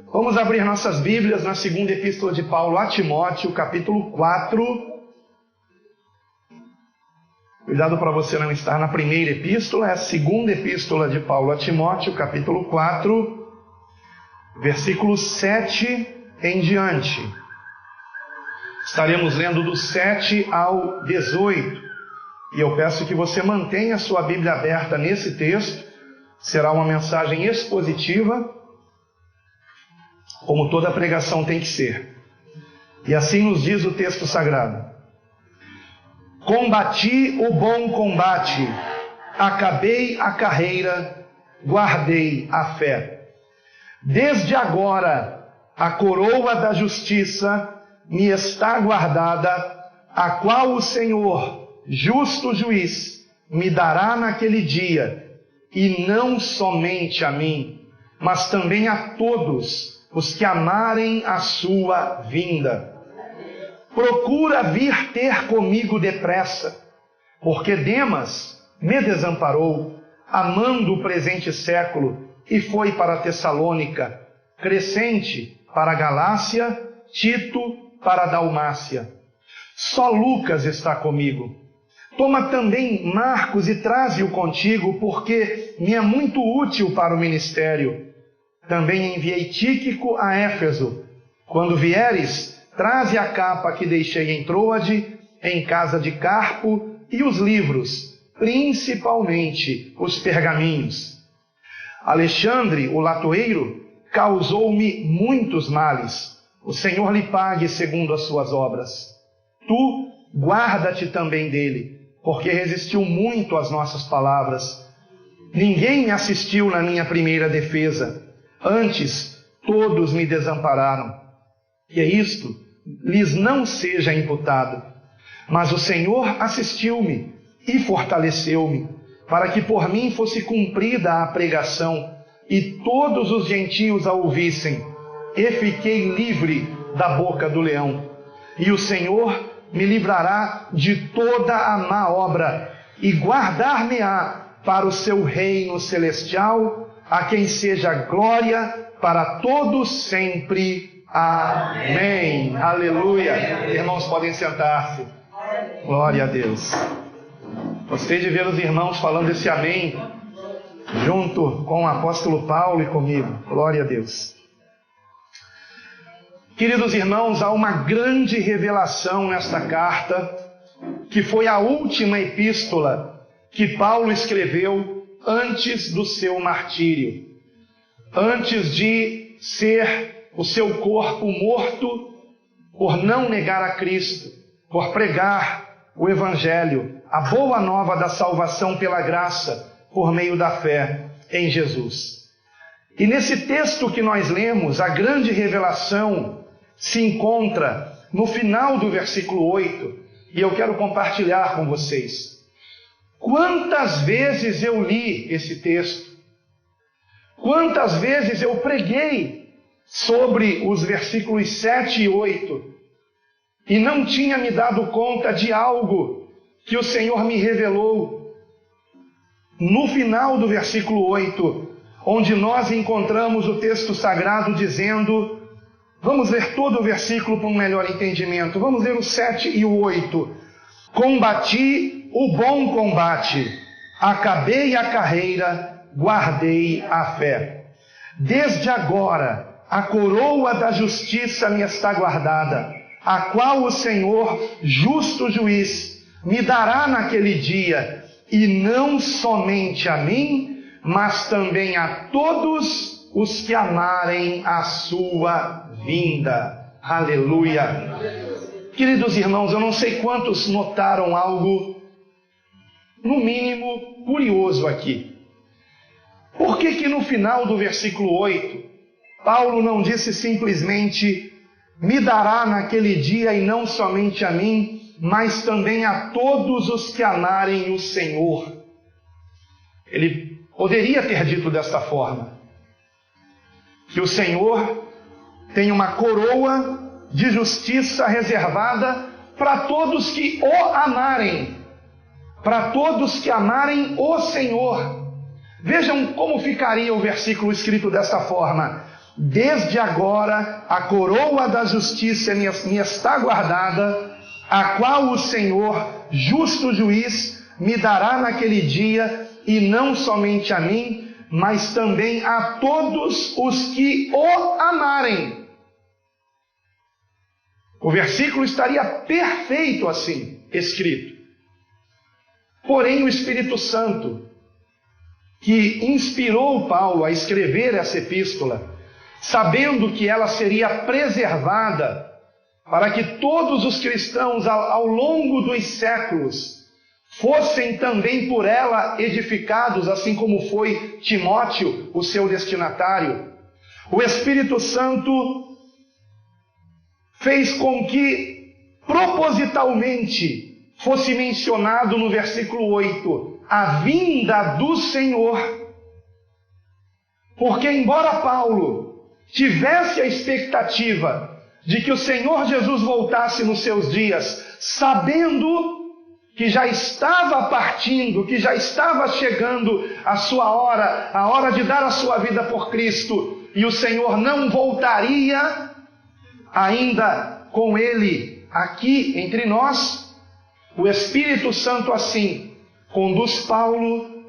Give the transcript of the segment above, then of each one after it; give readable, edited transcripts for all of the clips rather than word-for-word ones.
Vamos abrir nossas Bíblias na segunda epístola de Paulo a Timóteo, capítulo 4. Cuidado para você não estar na primeira epístola, é a segunda epístola de Paulo a Timóteo, capítulo 4, versículos 7 em diante. Estaremos lendo do 7 ao 18. E eu peço que você mantenha a sua Bíblia aberta nesse texto. Será uma mensagem expositiva, como toda pregação tem que ser. E assim nos diz o texto sagrado: combati o bom combate, acabei a carreira, guardei a fé. Desde agora a coroa da justiça me está guardada, a qual o Senhor, justo juiz, me dará naquele dia, e não somente a mim, mas também a todos os que amarem a sua vinda. Procura vir ter comigo depressa, porque Demas me desamparou, amando o presente século, e foi para Tessalônica, Crescente para a Galácia, Tito para a Dalmácia. Só Lucas está comigo. Toma também Marcos e traze-o contigo, porque me é muito útil para o ministério. Também enviei Tíquico a Éfeso. Quando vieres, traze a capa que deixei em Troade, em casa de Carpo, e os livros, principalmente os pergaminhos. Alexandre, o latoeiro, causou-me muitos males. O Senhor lhe pague segundo as suas obras. Tu, guarda-te também dele, porque resistiu muito às nossas palavras. Ninguém me assistiu na minha primeira defesa. Antes, todos me desampararam. E isto lhes não seja imputado. Mas o Senhor assistiu-me e fortaleceu-me, para que por mim fosse cumprida a pregação, e todos os gentios a ouvissem. E fiquei livre da boca do leão. E o Senhor me livrará de toda a má obra, e guardar-me-á para o seu reino celestial, a quem seja glória para todos sempre. Amém. Aleluia. Irmãos, podem sentar-se. Glória a Deus. Gostei de ver os irmãos falando esse amém, junto com o apóstolo Paulo e comigo. Glória a Deus. Queridos irmãos, há uma grande revelação nesta carta, que foi a última epístola que Paulo escreveu antes do seu martírio, antes de ser o seu corpo morto por não negar a Cristo, por pregar o Evangelho, a boa nova da salvação pela graça, por meio da fé em Jesus. E nesse texto que nós lemos, a grande revelação se encontra no final do versículo 8, e eu quero compartilhar com vocês. Quantas vezes eu li esse texto? Quantas vezes eu preguei sobre os versículos 7 e 8, e não tinha me dado conta de algo que o Senhor me revelou no final do versículo 8, onde nós encontramos o texto sagrado dizendo... Vamos ler todo o versículo para um melhor entendimento. Vamos ler o 7 e o 8. Combati o bom combate, acabei a carreira, guardei a fé. Desde agora a coroa da justiça me está guardada, a qual o Senhor, justo juiz, me dará naquele dia, e não somente a mim, mas também a todos os que amarem a sua vinda. Aleluia. Queridos irmãos, eu não sei quantos notaram algo, no mínimo, curioso aqui. Por que no final do versículo 8, Paulo não disse simplesmente, me dará naquele dia e não somente a mim, mas também a todos os que amarem o Senhor? Ele poderia ter dito desta forma, que o Senhor tem uma coroa de justiça reservada para todos que o amarem, para todos que amarem o Senhor. Vejam como ficaria o versículo escrito desta forma: desde agora a coroa da justiça me está guardada, a qual o Senhor, justo juiz, me dará naquele dia, e não somente a mim, mas também a todos os que o amarem. O versículo estaria perfeito assim, escrito. Porém, o Espírito Santo, que inspirou Paulo a escrever essa epístola, sabendo que ela seria preservada para que todos os cristãos ao longo dos séculos fossem também por ela edificados, assim como foi Timóteo, o seu destinatário, o Espírito Santo fez com que propositalmente fosse mencionado no versículo 8 a vinda do Senhor, porque embora Paulo tivesse a expectativa de que o Senhor Jesus voltasse nos seus dias, sabendo que já estava partindo, que já estava chegando a sua hora, a hora de dar a sua vida por Cristo, e o Senhor não voltaria ainda com ele aqui entre nós, o Espírito Santo assim conduz Paulo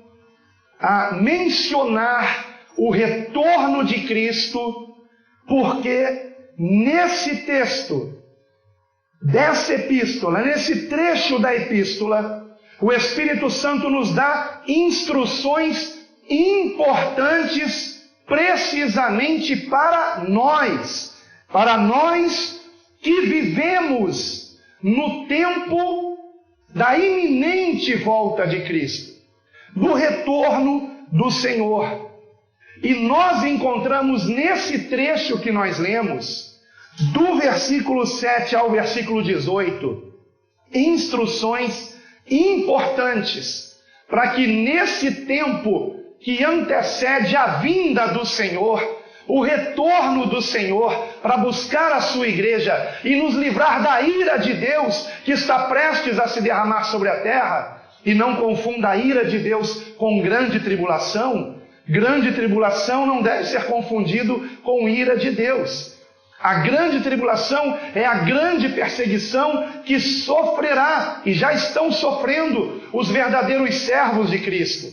a mencionar o retorno de Cristo, porque nesse texto dessa epístola, nesse trecho da epístola, o Espírito Santo nos dá instruções importantes precisamente para nós que vivemos no tempo da iminente volta de Cristo, do retorno do Senhor. E nós encontramos nesse trecho que nós lemos, do versículo 7 ao versículo 18, instruções importantes para que nesse tempo que antecede a vinda do Senhor, o retorno do Senhor para buscar a sua igreja e nos livrar da ira de Deus que está prestes a se derramar sobre a terra. E não confunda a ira de Deus com grande tribulação. Grande tribulação não deve ser confundido com ira de Deus. A grande tribulação é a grande perseguição que sofrerá, e já estão sofrendo, os verdadeiros servos de Cristo.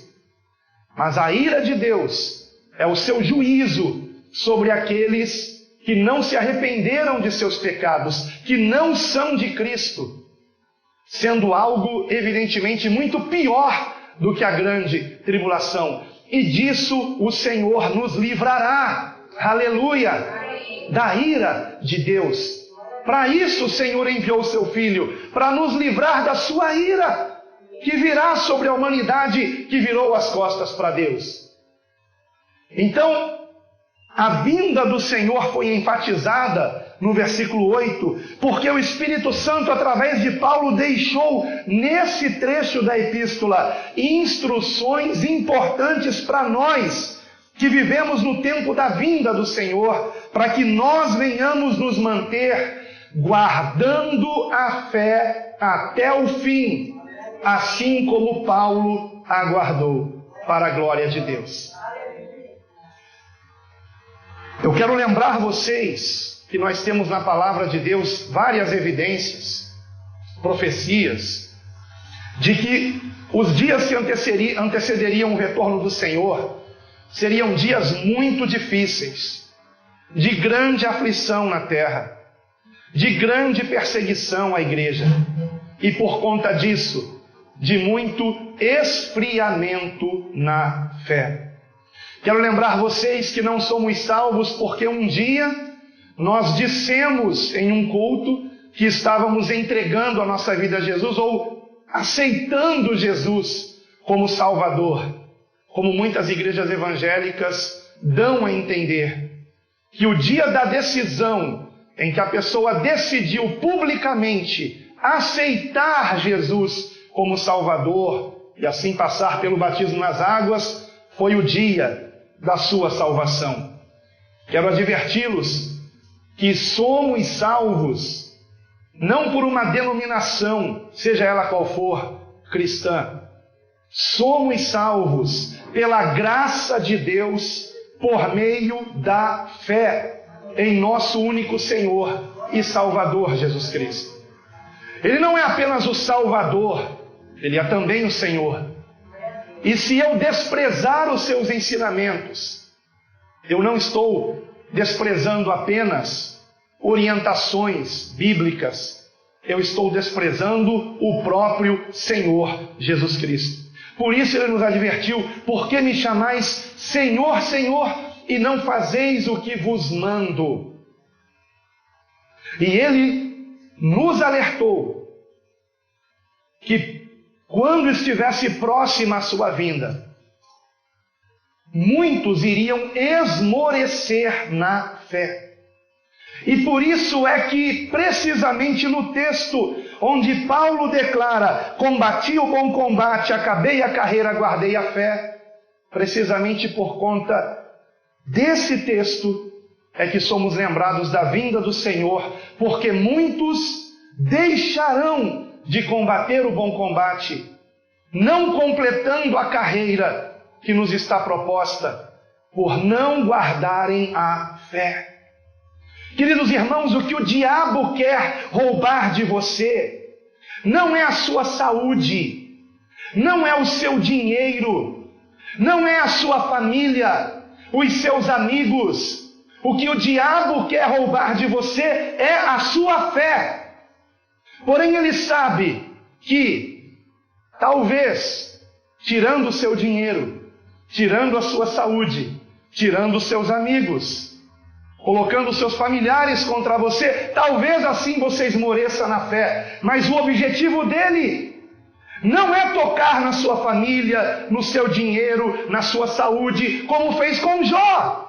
Mas a ira de Deus é o seu juízo sobre aqueles que não se arrependeram de seus pecados, que não são de Cristo, sendo algo evidentemente muito pior do que a grande tribulação. E disso o Senhor nos livrará, aleluia, da ira de Deus. Para isso o Senhor enviou o seu Filho, para nos livrar da sua ira, que virá sobre a humanidade que virou as costas para Deus. Então, a vinda do Senhor foi enfatizada no versículo 8, porque o Espírito Santo, através de Paulo, deixou nesse trecho da epístola instruções importantes para nós, que vivemos no tempo da vinda do Senhor, para que nós venhamos nos manter guardando a fé até o fim, assim como Paulo aguardou, para a glória de Deus. Eu quero lembrar vocês que nós temos na palavra de Deus várias evidências, profecias, de que os dias que antecederiam o retorno do Senhor seriam dias muito difíceis, de grande aflição na terra, de grande perseguição à igreja, e por conta disso, de muito esfriamento na fé. Quero lembrar vocês que não somos salvos porque um dia nós dissemos em um culto que estávamos entregando a nossa vida a Jesus ou aceitando Jesus como Salvador, como muitas igrejas evangélicas dão a entender, que o dia da decisão em que a pessoa decidiu publicamente aceitar Jesus como Salvador e assim passar pelo batismo nas águas, foi o dia da sua salvação. Quero adverti-los que somos salvos não por uma denominação, seja ela qual for, cristã. Somos salvos pela graça de Deus por meio da fé em nosso único Senhor e Salvador Jesus Cristo. Ele não é apenas o Salvador, Ele é também o Senhor. E se eu desprezar os seus ensinamentos, eu não estou desprezando apenas orientações bíblicas, eu estou desprezando o próprio Senhor Jesus Cristo. Por isso Ele nos advertiu: por que me chamais Senhor, Senhor, e não fazeis o que vos mando? E Ele nos alertou que quando estivesse próxima a sua vinda, muitos iriam esmorecer na fé. E por isso é que, precisamente no texto onde Paulo declara: combati o bom combate, acabei a carreira, guardei a fé, precisamente por conta desse texto é que somos lembrados da vinda do Senhor, porque muitos deixarão de combater o bom combate, não completando a carreira que nos está proposta, por não guardarem a fé. Queridos irmãos, o que o diabo quer roubar de você não é a sua saúde, não é o seu dinheiro, não é a sua família, os seus amigos. O que o diabo quer roubar de você é a sua fé. Porém, ele sabe que, talvez, tirando o seu dinheiro, tirando a sua saúde, tirando os seus amigos, colocando os seus familiares contra você, talvez assim você esmoreça na fé. Mas o objetivo dele não é tocar na sua família, no seu dinheiro, na sua saúde, como fez com Jó.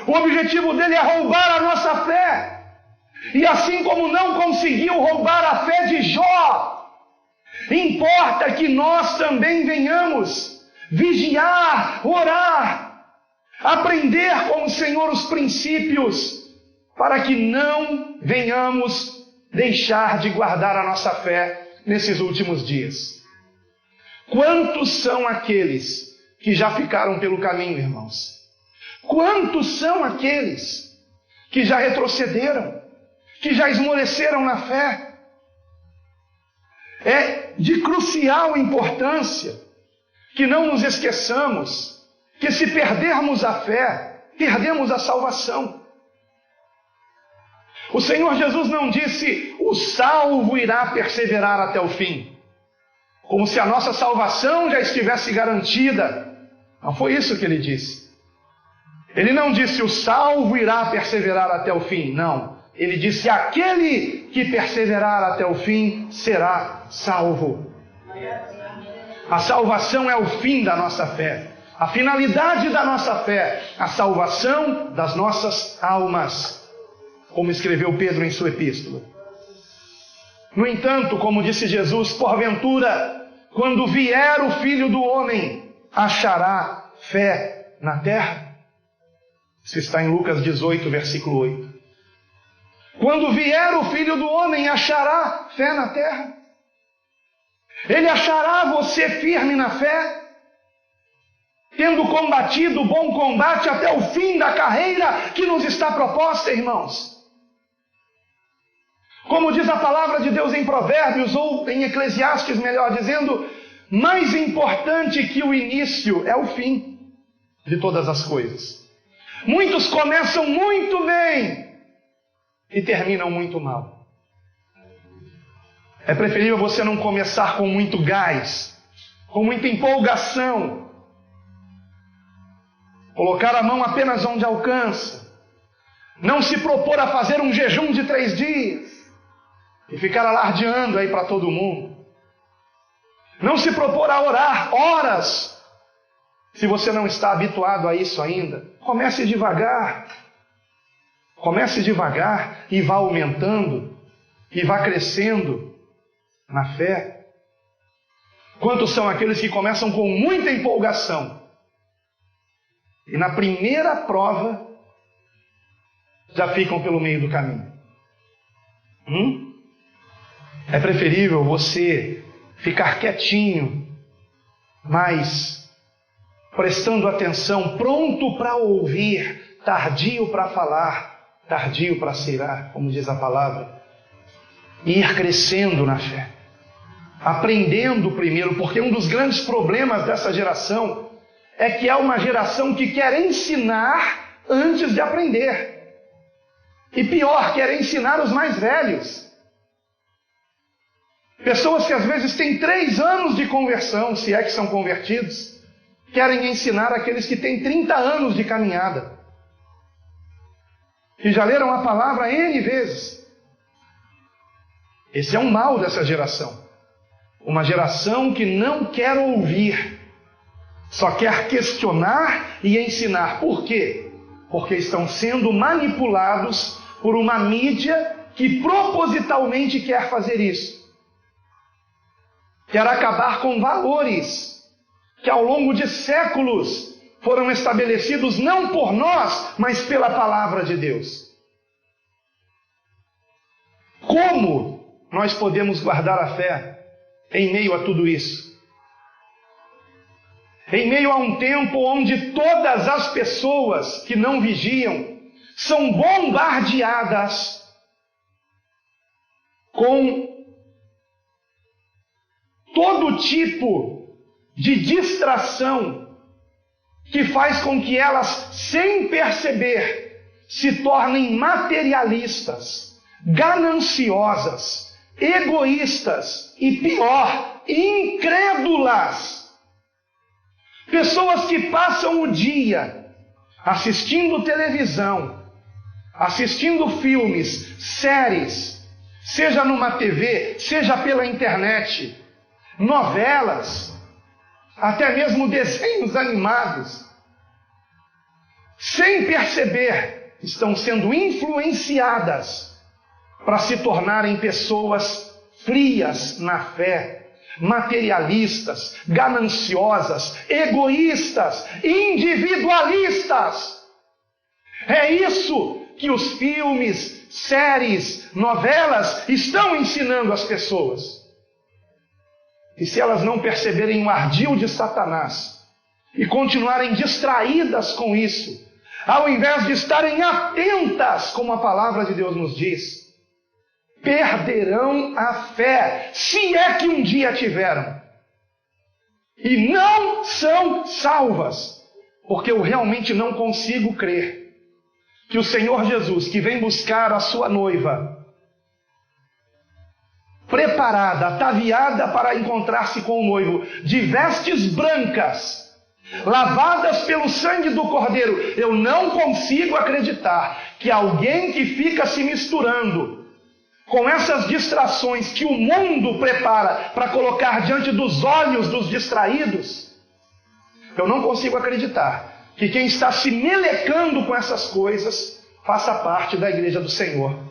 O objetivo dele é roubar a nossa fé. E assim como não conseguiu roubar a fé de Jó, importa que nós também venhamos vigiar, orar, aprender com o Senhor os princípios, para que não venhamos deixar de guardar a nossa fé nesses últimos dias. Quantos são aqueles que já ficaram pelo caminho, irmãos? Quantos são aqueles que já retrocederam, que já esmoreceram na fé? É de crucial importância que não nos esqueçamos que, se perdermos a fé, perdemos a salvação. O Senhor Jesus não disse: o salvo irá perseverar até o fim, como se a nossa salvação já estivesse garantida. Não foi isso que Ele disse. Ele não disse: o salvo irá perseverar até o fim. Não. Ele disse: aquele que perseverar até o fim será salvo. A salvação é o fim da nossa fé. A finalidade da nossa fé, a salvação das nossas almas, como escreveu Pedro em sua epístola. No entanto, como disse Jesus, porventura, quando vier o Filho do Homem, achará fé na terra? Isso está em Lucas 18, versículo 8. Quando vier o Filho do Homem, achará fé na terra? Ele achará você firme na fé, tendo combatido o bom combate até o fim da carreira que nos está proposta, irmãos? Como diz a palavra de Deus em Provérbios, ou em Eclesiastes, melhor dizendo, mais importante que o início é o fim de todas as coisas. Muitos começam muito bem e terminam muito mal. É preferível você não começar com muito gás, com muita empolgação, colocar a mão apenas onde alcança, não se propor a fazer um jejum de 3 dias e ficar alardeando aí para todo mundo, não se propor a orar horas, se você não está habituado a isso ainda. Comece devagar e vá aumentando e vá crescendo na fé. Quantos são aqueles que começam com muita empolgação e na primeira prova já ficam pelo meio do caminho? É preferível você ficar quietinho, mas prestando atenção, pronto para ouvir, tardio para falar, tardio para se irar, como diz a palavra. E ir crescendo na fé. Aprendendo primeiro, porque um dos grandes problemas dessa geração é que é uma geração que quer ensinar antes de aprender. E pior, quer ensinar os mais velhos. Pessoas que às vezes têm 3 anos de conversão, se é que são convertidos, querem ensinar aqueles que têm 30 anos de caminhada. Que já leram a palavra N vezes. Esse é um mal dessa geração. Uma geração que não quer ouvir, só quer questionar e ensinar. Por quê? Porque estão sendo manipulados por uma mídia que propositalmente quer fazer isso. Quer acabar com valores que ao longo de séculos foram estabelecidos não por nós, mas pela palavra de Deus. Como nós podemos guardar a fé em meio a tudo isso? Em meio a um tempo onde todas as pessoas que não vigiam são bombardeadas com todo tipo de distração que faz com que elas, sem perceber, se tornem materialistas, gananciosas, egoístas e pior, incrédulas. Pessoas que passam o dia assistindo televisão, assistindo filmes, séries, seja numa TV, seja pela internet, novelas, até mesmo desenhos animados, sem perceber, estão sendo influenciadas para se tornarem pessoas frias na fé, materialistas, gananciosas, egoístas, individualistas. É isso que os filmes, séries, novelas estão ensinando às pessoas. E se elas não perceberem o ardil de Satanás e continuarem distraídas com isso, ao invés de estarem atentas, como a palavra de Deus nos diz, perderão a fé, se é que um dia tiveram. E não são salvas, porque eu realmente não consigo crer que o Senhor Jesus, que vem buscar a sua noiva, preparada, ataviada para encontrar-se com o noivo, de vestes brancas, lavadas pelo sangue do Cordeiro, eu não consigo acreditar que alguém que fica se misturando com essas distrações que o mundo prepara para colocar diante dos olhos dos distraídos, eu não consigo acreditar que quem está se melecando com essas coisas faça parte da igreja do Senhor.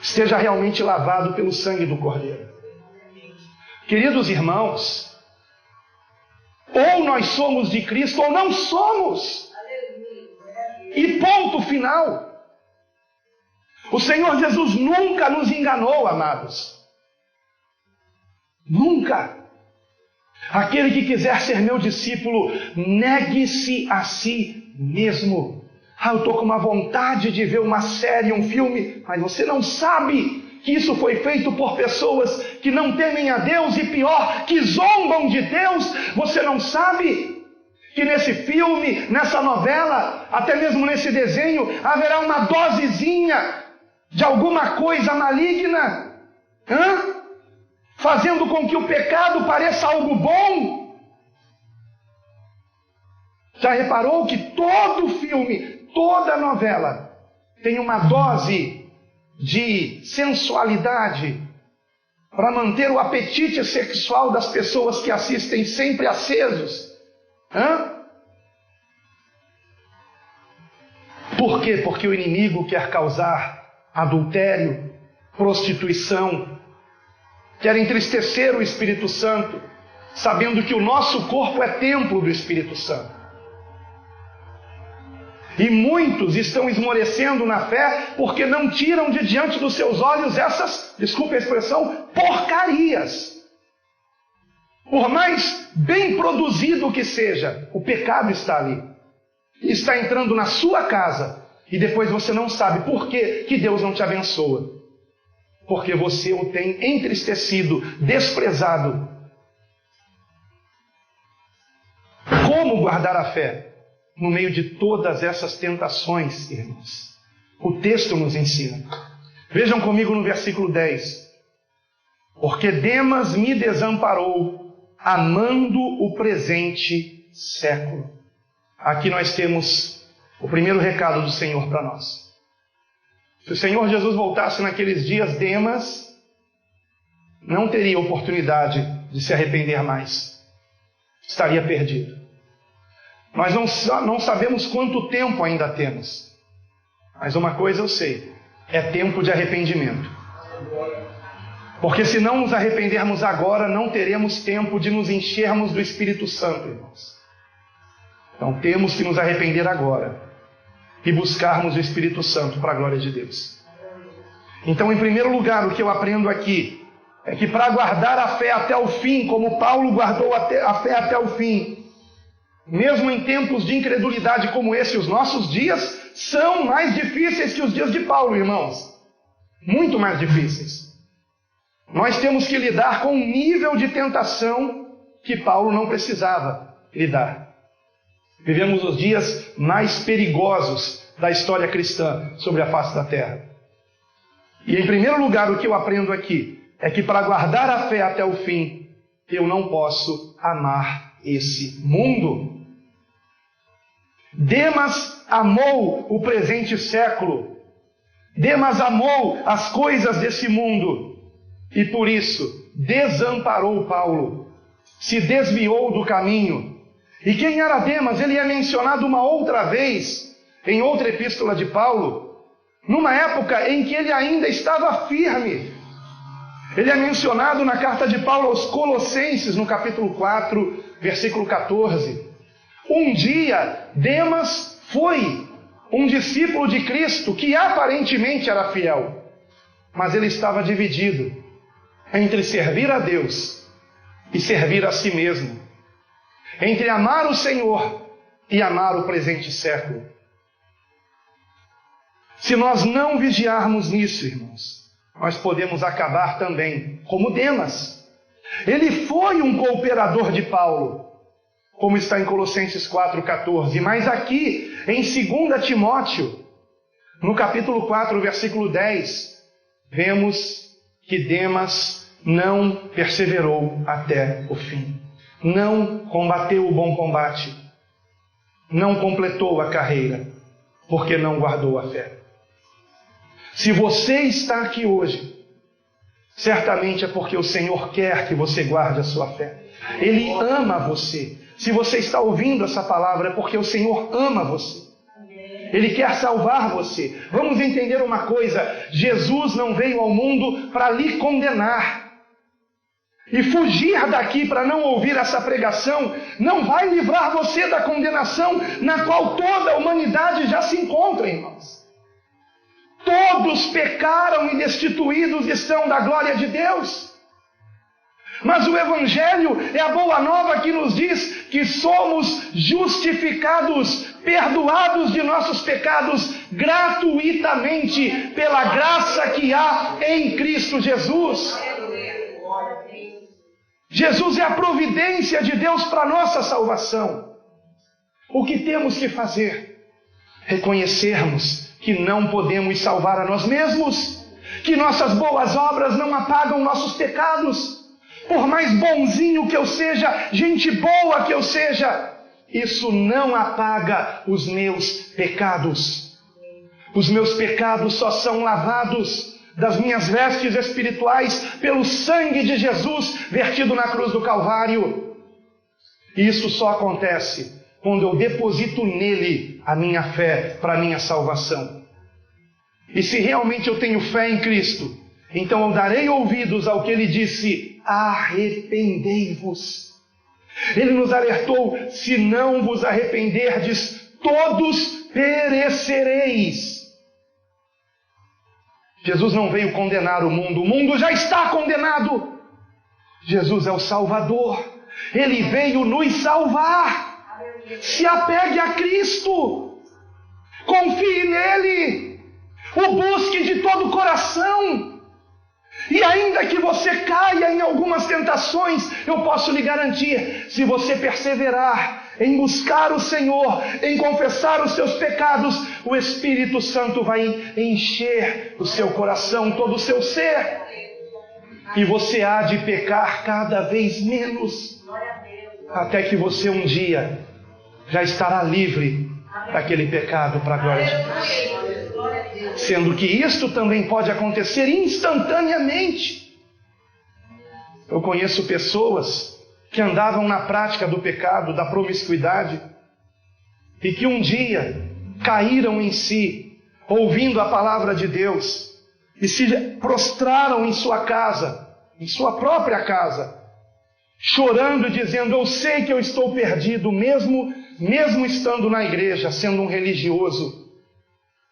Esteja realmente lavado pelo sangue do Cordeiro. Queridos irmãos, ou nós somos de Cristo ou não somos. E ponto final. O Senhor Jesus nunca nos enganou, amados. Nunca. Aquele que quiser ser meu discípulo, negue-se a si mesmo. Eu estou com uma vontade de ver uma série, um filme, mas você não sabe que isso foi feito por pessoas que não temem a Deus e pior, que zombam de Deus. Você não sabe que nesse filme, nessa novela, até mesmo nesse desenho, haverá uma dosezinha de alguma coisa maligna, fazendo com que o pecado pareça algo bom. Já reparou que todo filme, toda novela tem uma dose de sensualidade para manter o apetite sexual das pessoas que assistem sempre acesos? Por quê? Porque o inimigo quer causar adultério, prostituição, quer entristecer o Espírito Santo, sabendo que o nosso corpo é templo do Espírito Santo. E muitos estão esmorecendo na fé porque não tiram de diante dos seus olhos essas, desculpe a expressão, porcarias. Por mais bem produzido que seja, o pecado está ali. Está entrando na sua casa e depois você não sabe por que Deus não te abençoa. Porque você o tem entristecido, desprezado. Como guardar a fé? No meio de todas essas tentações, irmãos. O texto nos ensina. Vejam comigo no versículo 10. Porque Demas me desamparou, amando o presente século. Aqui nós temos o primeiro recado do Senhor para nós. Se o Senhor Jesus voltasse naqueles dias, Demas não teria oportunidade de se arrepender mais. Estaria perdido. Nós não sabemos quanto tempo ainda temos. Mas uma coisa eu sei, é tempo de arrependimento. Porque se não nos arrependermos agora, não teremos tempo de nos enchermos do Espírito Santo, irmãos. Então temos que nos arrepender agora e buscarmos o Espírito Santo para a glória de Deus. Então, em primeiro lugar, o que eu aprendo aqui é que para guardar a fé até o fim, como Paulo guardou a fé até o fim, mesmo em tempos de incredulidade como esse, os nossos dias são mais difíceis que os dias de Paulo, irmãos. Muito mais difíceis. Nós temos que lidar com um nível de tentação que Paulo não precisava lidar. Vivemos os dias mais perigosos da história cristã sobre a face da terra. E em primeiro lugar, o que eu aprendo aqui é que para guardar a fé até o fim, eu não posso amar esse mundo. Demas amou o presente século. Demas amou as coisas desse mundo. E por isso, desamparou Paulo. Se desviou do caminho. E quem era Demas? Ele é mencionado uma outra vez em outra epístola de Paulo, numa época em que ele ainda estava firme. Ele é mencionado na carta de Paulo aos Colossenses, no capítulo 4, versículo 14. Um dia, Demas foi um discípulo de Cristo que aparentemente era fiel, mas ele estava dividido entre servir a Deus e servir a si mesmo, entre amar o Senhor e amar o presente século. Se nós não vigiarmos nisso, irmãos, nós podemos acabar também como Demas. Ele foi um cooperador de Paulo, como está em Colossenses 4,14. Mas aqui, em 2 Timóteo, no capítulo 4, versículo 10, vemos que Demas não perseverou até o fim. Não combateu o bom combate. Não completou a carreira, porque não guardou a fé. Se você está aqui hoje, certamente é porque o Senhor quer que você guarde a sua fé. Ele ama você. Se você está ouvindo essa palavra, é porque o Senhor ama você. Ele quer salvar você. Vamos entender uma coisa: Jesus não veio ao mundo para lhe condenar. E fugir daqui para não ouvir essa pregação não vai livrar você da condenação na qual toda a humanidade já se encontra, irmãos. Todos pecaram e destituídos estão da glória de Deus. Mas o Evangelho é a boa nova que nos diz que somos justificados, perdoados de nossos pecados gratuitamente pela graça que há em Cristo Jesus. Jesus é a providência de Deus para a nossa salvação. O que temos que fazer? Reconhecermos que não podemos salvar a nós mesmos, que nossas boas obras não apagam nossos pecados. Por mais bonzinho que eu seja, gente boa que eu seja, isso não apaga os meus pecados. Os meus pecados só são lavados das minhas vestes espirituais pelo sangue de Jesus vertido na cruz do Calvário. E isso só acontece quando eu deposito nele a minha fé para a minha salvação. E se realmente eu tenho fé em Cristo, então eu darei ouvidos ao que ele disse: arrependei-vos. Ele nos alertou: se não vos arrependerdes, todos perecereis. Jesus não veio condenar o mundo já está condenado. Jesus é o Salvador, Ele veio nos salvar. Se apegue a Cristo. Confie nele. O busque de todo o coração. E ainda que você caia em algumas tentações, eu posso lhe garantir, se você perseverar em buscar o Senhor, em confessar os seus pecados, o Espírito Santo vai encher o seu coração, todo o seu ser. E você há de pecar cada vez menos, até que você um dia já estará livre daquele pecado para a glória de Deus. Sendo que isto também pode acontecer instantaneamente. Eu conheço pessoas que andavam na prática do pecado, da promiscuidade, e que um dia caíram em si, ouvindo a palavra de Deus, e se prostraram em sua casa, em sua própria casa, chorando e dizendo: eu sei que eu estou perdido, mesmo estando na igreja, sendo um religioso,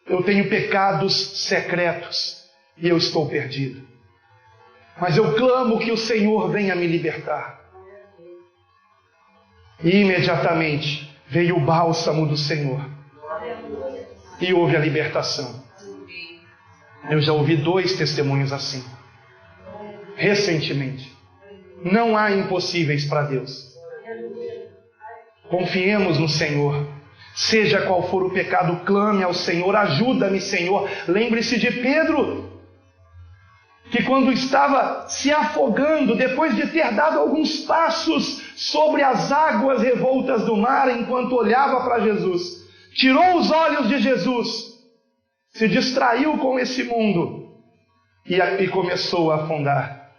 eu tenho pecados secretos e eu estou perdido. Mas eu clamo que o Senhor venha me libertar. E imediatamente veio o bálsamo do Senhor e houve a libertação. Eu já ouvi 2 testemunhos assim, recentemente. Não há impossíveis para Deus. Confiemos no Senhor. Seja qual for o pecado, clame ao Senhor. Ajuda-me, Senhor. Lembre-se de Pedro, que quando estava se afogando, depois de ter dado alguns passos sobre as águas revoltas do mar, enquanto olhava para Jesus, tirou os olhos de Jesus, se distraiu com esse mundo e começou a afundar.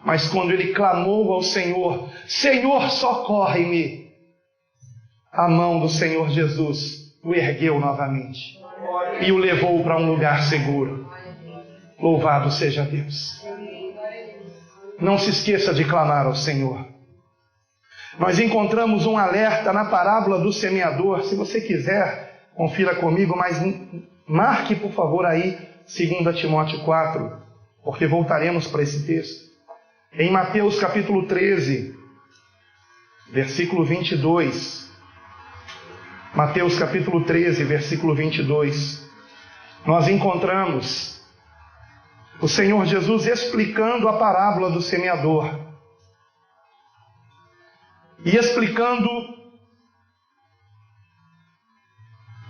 Mas quando ele clamou ao Senhor: Senhor, socorre-me, a mão do Senhor Jesus o ergueu novamente e o levou para um lugar seguro. Louvado seja Deus. Não se esqueça de clamar ao Senhor. Nós encontramos um alerta na parábola do semeador. Se você quiser, confira comigo, mas marque por favor aí 2 Timóteo 4, porque voltaremos para esse texto. Em Mateus capítulo 13, versículo 22. Mateus capítulo 13, versículo 22. Nós encontramos o Senhor Jesus explicando a parábola do semeador. E explicando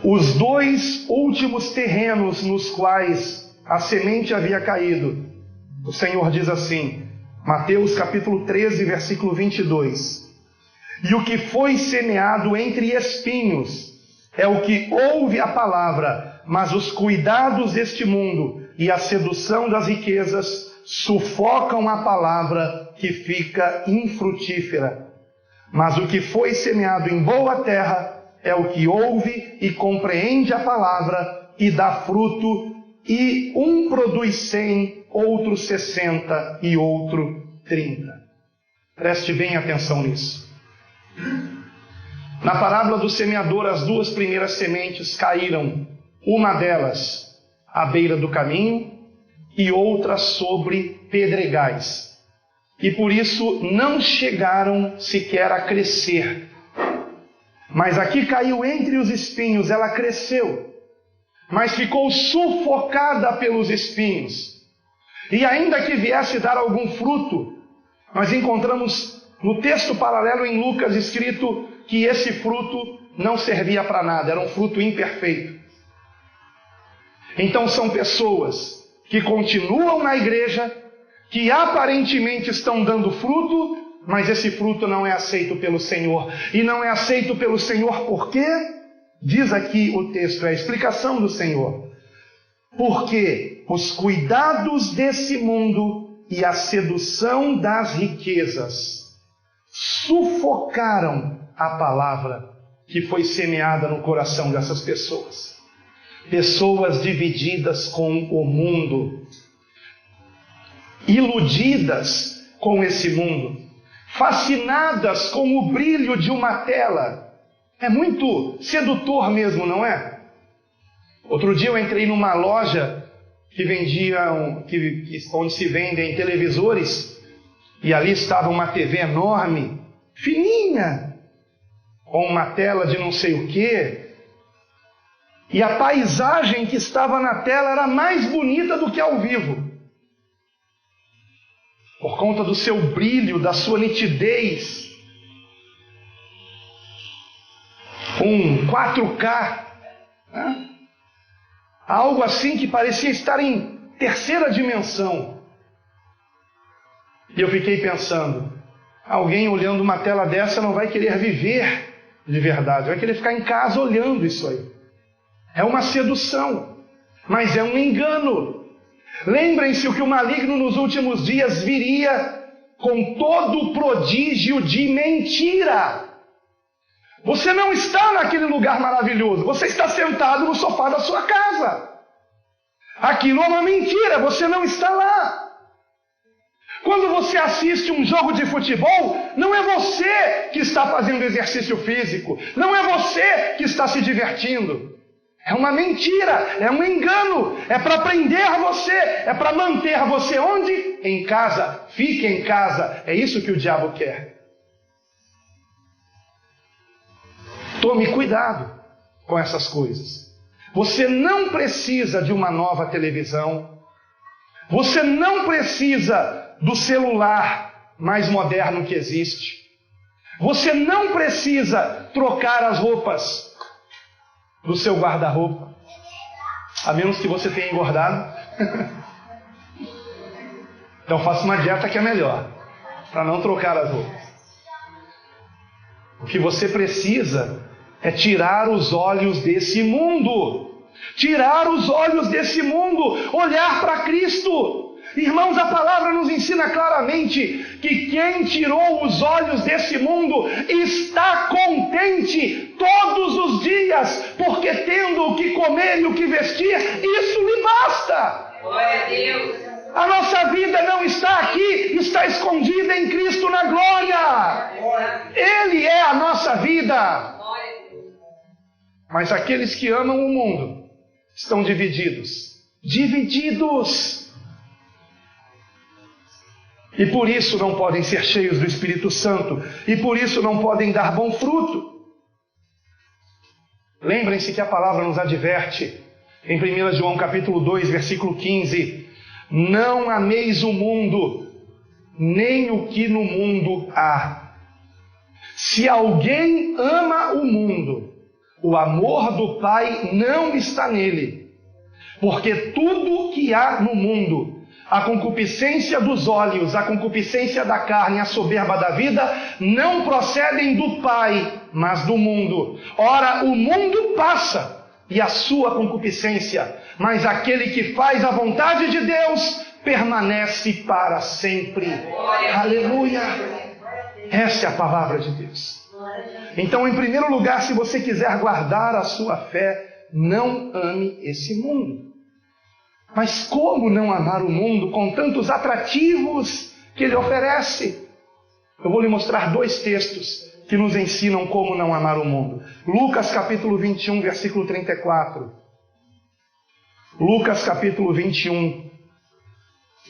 os 2 últimos terrenos nos quais a semente havia caído. O Senhor diz assim, Mateus capítulo 13, versículo 22. E o que foi semeado entre espinhos é o que ouve a palavra, mas os cuidados deste mundo e a sedução das riquezas sufocam a palavra, que fica infrutífera. Mas o que foi semeado em boa terra é o que ouve e compreende a palavra e dá fruto, e um produz 100, outro 60 e outro 30. Preste bem atenção nisso. Na parábola do semeador, as 2 primeiras sementes caíram, uma delas à beira do caminho e outra sobre pedregais. E por isso não chegaram sequer a crescer. Mas aqui caiu entre os espinhos, ela cresceu, mas ficou sufocada pelos espinhos. E ainda que viesse dar algum fruto, nós encontramos no texto paralelo em Lucas escrito que esse fruto não servia para nada, era um fruto imperfeito. Então são pessoas que continuam na igreja, que aparentemente estão dando fruto, mas esse fruto não é aceito pelo Senhor. E não é aceito pelo Senhor por quê? Diz aqui o texto, é a explicação do Senhor. Porque os cuidados desse mundo e a sedução das riquezas sufocaram a palavra que foi semeada no coração dessas pessoas. Pessoas divididas com o mundo, iludidas com esse mundo, fascinadas com o brilho de uma tela. É muito sedutor mesmo, não é? Outro dia eu entrei numa loja que vendia, onde se vendem televisores, e ali estava uma TV enorme, fininha, com uma tela de não sei o quê, e a paisagem que estava na tela era mais bonita do que ao vivo, por conta do seu brilho, da sua nitidez, um 4K, né? Algo assim que parecia estar em terceira dimensão. E eu fiquei pensando, alguém olhando uma tela dessa não vai querer viver de verdade, vai querer ficar em casa olhando isso aí. É uma sedução, mas é um engano. Lembrem-se o que o maligno nos últimos dias viria com todo o prodígio de mentira. Você não está naquele lugar maravilhoso, você está sentado no sofá da sua casa. Aquilo é uma mentira, você não está lá. Quando você assiste um jogo de futebol, não é você que está fazendo exercício físico, não é você que está se divertindo. É uma mentira, é um engano, é para prender você, é para manter você onde? Em casa, fique em casa, é isso que o diabo quer. Tome cuidado com essas coisas. Você não precisa de uma nova televisão, você não precisa do celular mais moderno que existe, você não precisa trocar as roupas do seu guarda-roupa, a menos que você tenha engordado. Então faça uma dieta que é melhor, para não trocar as roupas. O que você precisa é tirar os olhos desse mundo, tirar os olhos desse mundo, olhar para Cristo. Irmãos, a palavra nos ensina claramente que quem tirou os olhos desse mundo está contente todos os dias, porque tendo o que comer e o que vestir, isso lhe basta. Glória a Deus. A nossa vida não está aqui, está escondida em Cristo na glória. Ele é a nossa vida. Mas aqueles que amam o mundo estão divididos. E por isso não podem ser cheios do Espírito Santo. E por isso não podem dar bom fruto. Lembrem-se que a palavra nos adverte em 1 João capítulo 2, versículo 15. Não ameis o mundo, nem o que no mundo há. Se alguém ama o mundo, o amor do Pai não está nele. Porque tudo que há no mundo, a concupiscência dos olhos, a concupiscência da carne, a soberba da vida, não procedem do Pai, mas do mundo. Ora, o mundo passa e a sua concupiscência, mas aquele que faz a vontade de Deus permanece para sempre. Aleluia! Essa é a palavra de Deus. Então, em primeiro lugar, se você quiser guardar a sua fé, não ame esse mundo. Mas como não amar o mundo com tantos atrativos que ele oferece? Eu vou lhe mostrar dois textos que nos ensinam como não amar o mundo. Lucas capítulo 21, versículo 34. Lucas capítulo 21,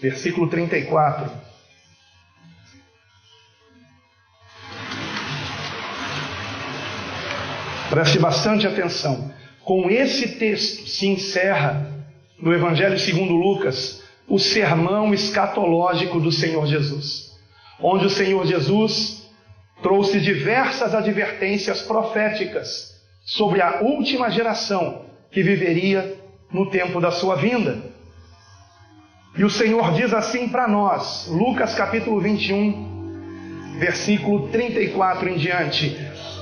versículo 34. Preste bastante atenção. Com esse texto se encerra, no Evangelho segundo Lucas, o sermão escatológico do Senhor Jesus, onde o Senhor Jesus trouxe diversas advertências proféticas sobre a última geração que viveria no tempo da sua vinda. E o Senhor diz assim para nós, Lucas capítulo 21, versículo 34 em diante: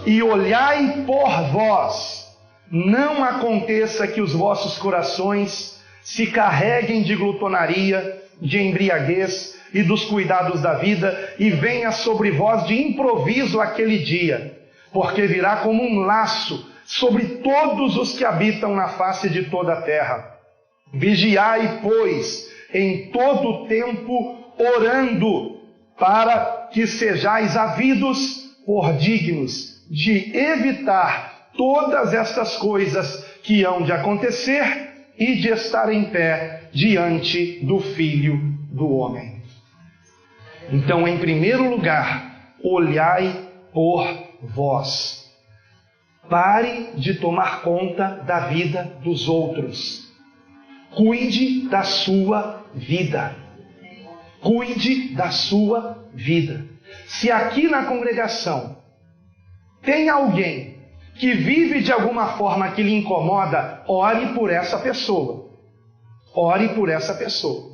E olhai por vós, não aconteça que os vossos corações se carreguem de glutonaria, de embriaguez e dos cuidados da vida, e venha sobre vós de improviso aquele dia, porque virá como um laço sobre todos os que habitam na face de toda a terra. Vigiai, pois, em todo o tempo, orando, para que sejais havidos por dignos de evitar todas estas coisas que hão de acontecer e de estar em pé diante do Filho do Homem. Então, em primeiro lugar, olhai por vós. Pare de tomar conta da vida dos outros. Cuide da sua vida. Cuide da sua vida. Se aqui na congregação tem alguém que vive de alguma forma que lhe incomoda, ore por essa pessoa. Ore por essa pessoa.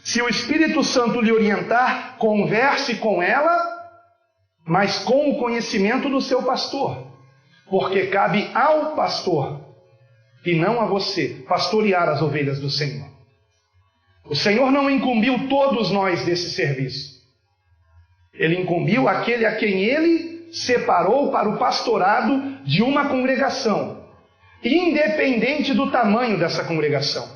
Se o Espírito Santo lhe orientar, converse com ela, mas com o conhecimento do seu pastor. Porque cabe ao pastor, e não a você, pastorear as ovelhas do Senhor. O Senhor não incumbiu todos nós desse serviço. Ele incumbiu aquele a quem Ele separou para o pastorado de uma congregação, independente do tamanho dessa congregação.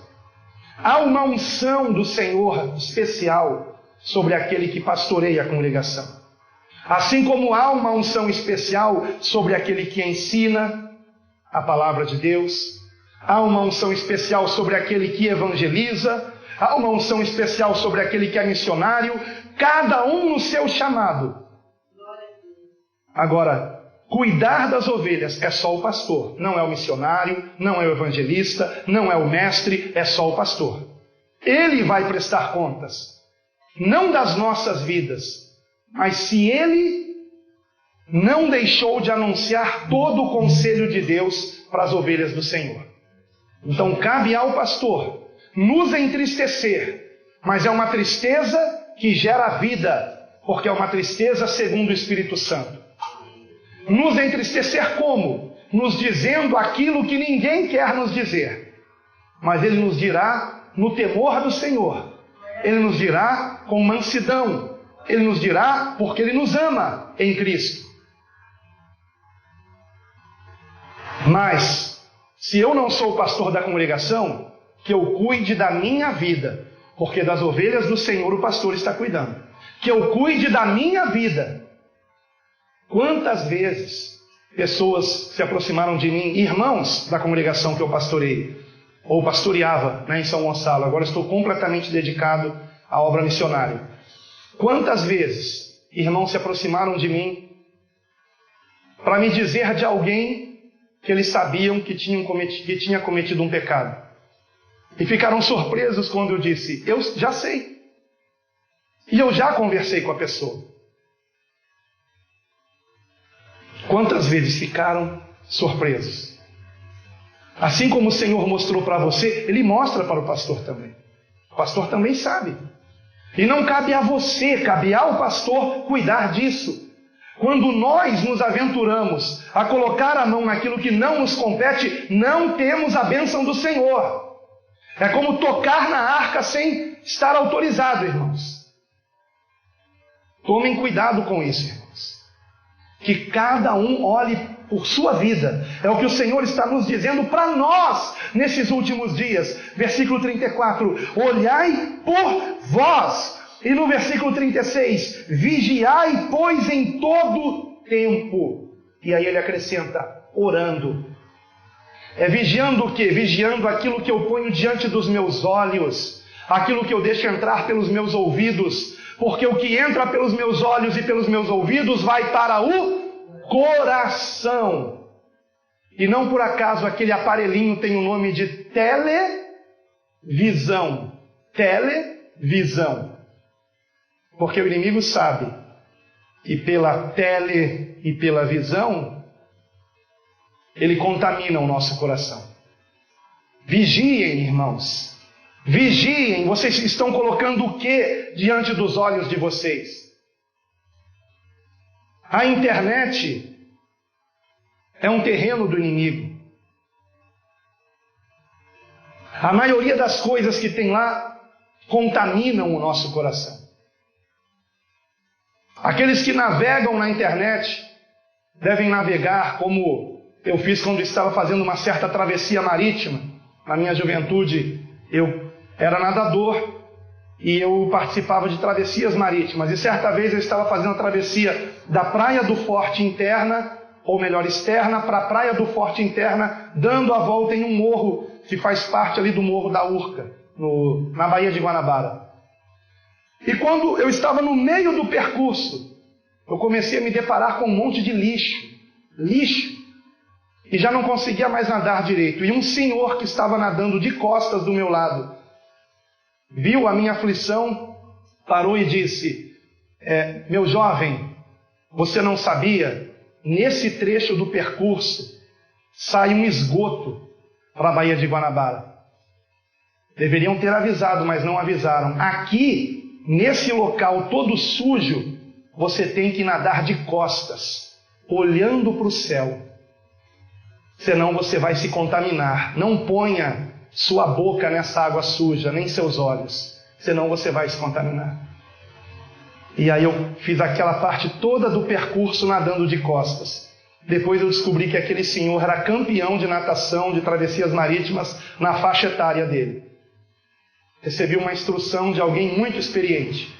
Há uma unção do Senhor especial sobre aquele que pastoreia a congregação. Assim como há uma unção especial sobre aquele que ensina a palavra de Deus, há uma unção especial sobre aquele que evangeliza, há uma unção especial sobre aquele que é missionário, cada um no seu chamado. Agora, cuidar das ovelhas é só o pastor, não é o missionário, não é o evangelista, não é o mestre, é só o pastor. Ele vai prestar contas, não das nossas vidas, mas se ele não deixou de anunciar todo o conselho de Deus para as ovelhas do Senhor. Então cabe ao pastor nos entristecer, mas é uma tristeza que gera vida, porque é uma tristeza segundo o Espírito Santo. Nos entristecer como? Nos dizendo aquilo que ninguém quer nos dizer, mas Ele nos dirá no temor do Senhor, Ele nos dirá com mansidão, Ele nos dirá porque Ele nos ama em Cristo. Mas, se eu não sou o pastor da congregação, que eu cuide da minha vida, porque das ovelhas do Senhor o pastor está cuidando. Que eu cuide da minha vida. Quantas vezes pessoas se aproximaram de mim, irmãos da congregação que eu pastorei, ou pastoreava, em São Gonçalo, agora estou completamente dedicado à obra missionária. Quantas vezes irmãos se aproximaram de mim para me dizer de alguém que eles sabiam que tinha cometido um pecado. E ficaram surpresos quando eu disse, eu já sei. E eu já conversei com a pessoa. Quantas vezes ficaram surpresos? Assim como o Senhor mostrou para você, Ele mostra para o pastor também. O pastor também sabe. E não cabe a você, cabe ao pastor cuidar disso. Quando nós nos aventuramos a colocar a mão naquilo que não nos compete, não temos a bênção do Senhor. É como tocar na arca sem estar autorizado, irmãos. Tomem cuidado com isso, irmãos. Que cada um olhe por sua vida. É o que o Senhor está nos dizendo para nós nesses últimos dias. Versículo 34. Olhai por vós. E no versículo 36. Vigiai, pois, em todo tempo. E aí ele acrescenta, orando. É vigiando o quê? Vigiando aquilo que eu ponho diante dos meus olhos. Aquilo que eu deixo entrar pelos meus ouvidos. Porque o que entra pelos meus olhos e pelos meus ouvidos vai para o coração. E não por acaso aquele aparelhinho tem o nome de televisão. Televisão. Porque o inimigo sabe que pela tele e pela visão, ele contamina o nosso coração. Vigiem, irmãos. Vigiem. Vocês estão colocando o que diante dos olhos de vocês? A internet é um terreno do inimigo. A maioria das coisas que tem lá contaminam o nosso coração. Aqueles que navegam na internet devem navegar como eu fiz quando estava fazendo uma certa travessia marítima. Na minha juventude, eu era nadador e eu participava de travessias marítimas. E certa vez eu estava fazendo a travessia da Praia do Forte interna, ou melhor, externa, para a Praia do Forte interna, dando a volta em um morro que faz parte ali do Morro da Urca, na Baía de Guanabara. E quando eu estava no meio do percurso, eu comecei a me deparar com um monte de lixo, e já não conseguia mais nadar direito. E um senhor que estava nadando de costas do meu lado, viu a minha aflição, parou e disse: meu jovem, você não sabia? Nesse trecho do percurso sai um esgoto para a Baía de Guanabara. Deveriam ter avisado, mas não avisaram. Aqui, nesse local todo sujo, você tem que nadar de costas, olhando para o céu. Senão você vai se contaminar. Não ponha sua boca nessa água suja, nem seus olhos. Senão você vai se contaminar. E aí eu fiz aquela parte toda do percurso nadando de costas. Depois eu descobri que aquele senhor era campeão de natação, de travessias marítimas, na faixa etária dele. Recebi uma instrução de alguém muito experiente.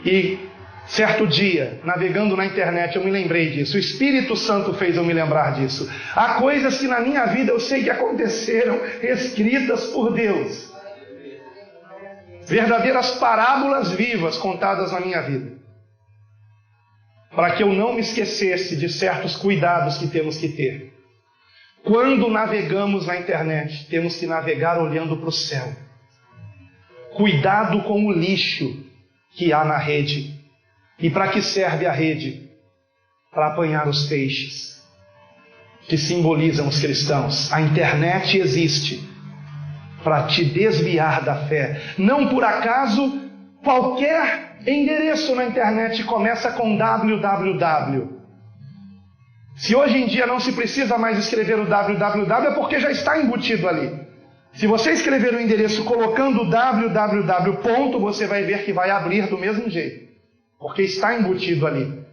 E certo dia, navegando na internet, eu me lembrei disso. O Espírito Santo fez eu me lembrar disso. Há coisas que na minha vida eu sei que aconteceram, escritas por Deus. Verdadeiras parábolas vivas contadas na minha vida. Para que eu não me esquecesse de certos cuidados que temos que ter. Quando navegamos na internet, temos que navegar olhando para o céu. Cuidado com o lixo que há na rede. E para que serve a rede? Para apanhar os peixes, que simbolizam os cristãos. A internet existe para te desviar da fé. Não por acaso, qualquer endereço na internet começa com www. Se hoje em dia não se precisa mais escrever o www, é porque já está embutido ali. Se você escrever o endereço colocando www, você vai ver que vai abrir do mesmo jeito. Porque está embutido ali.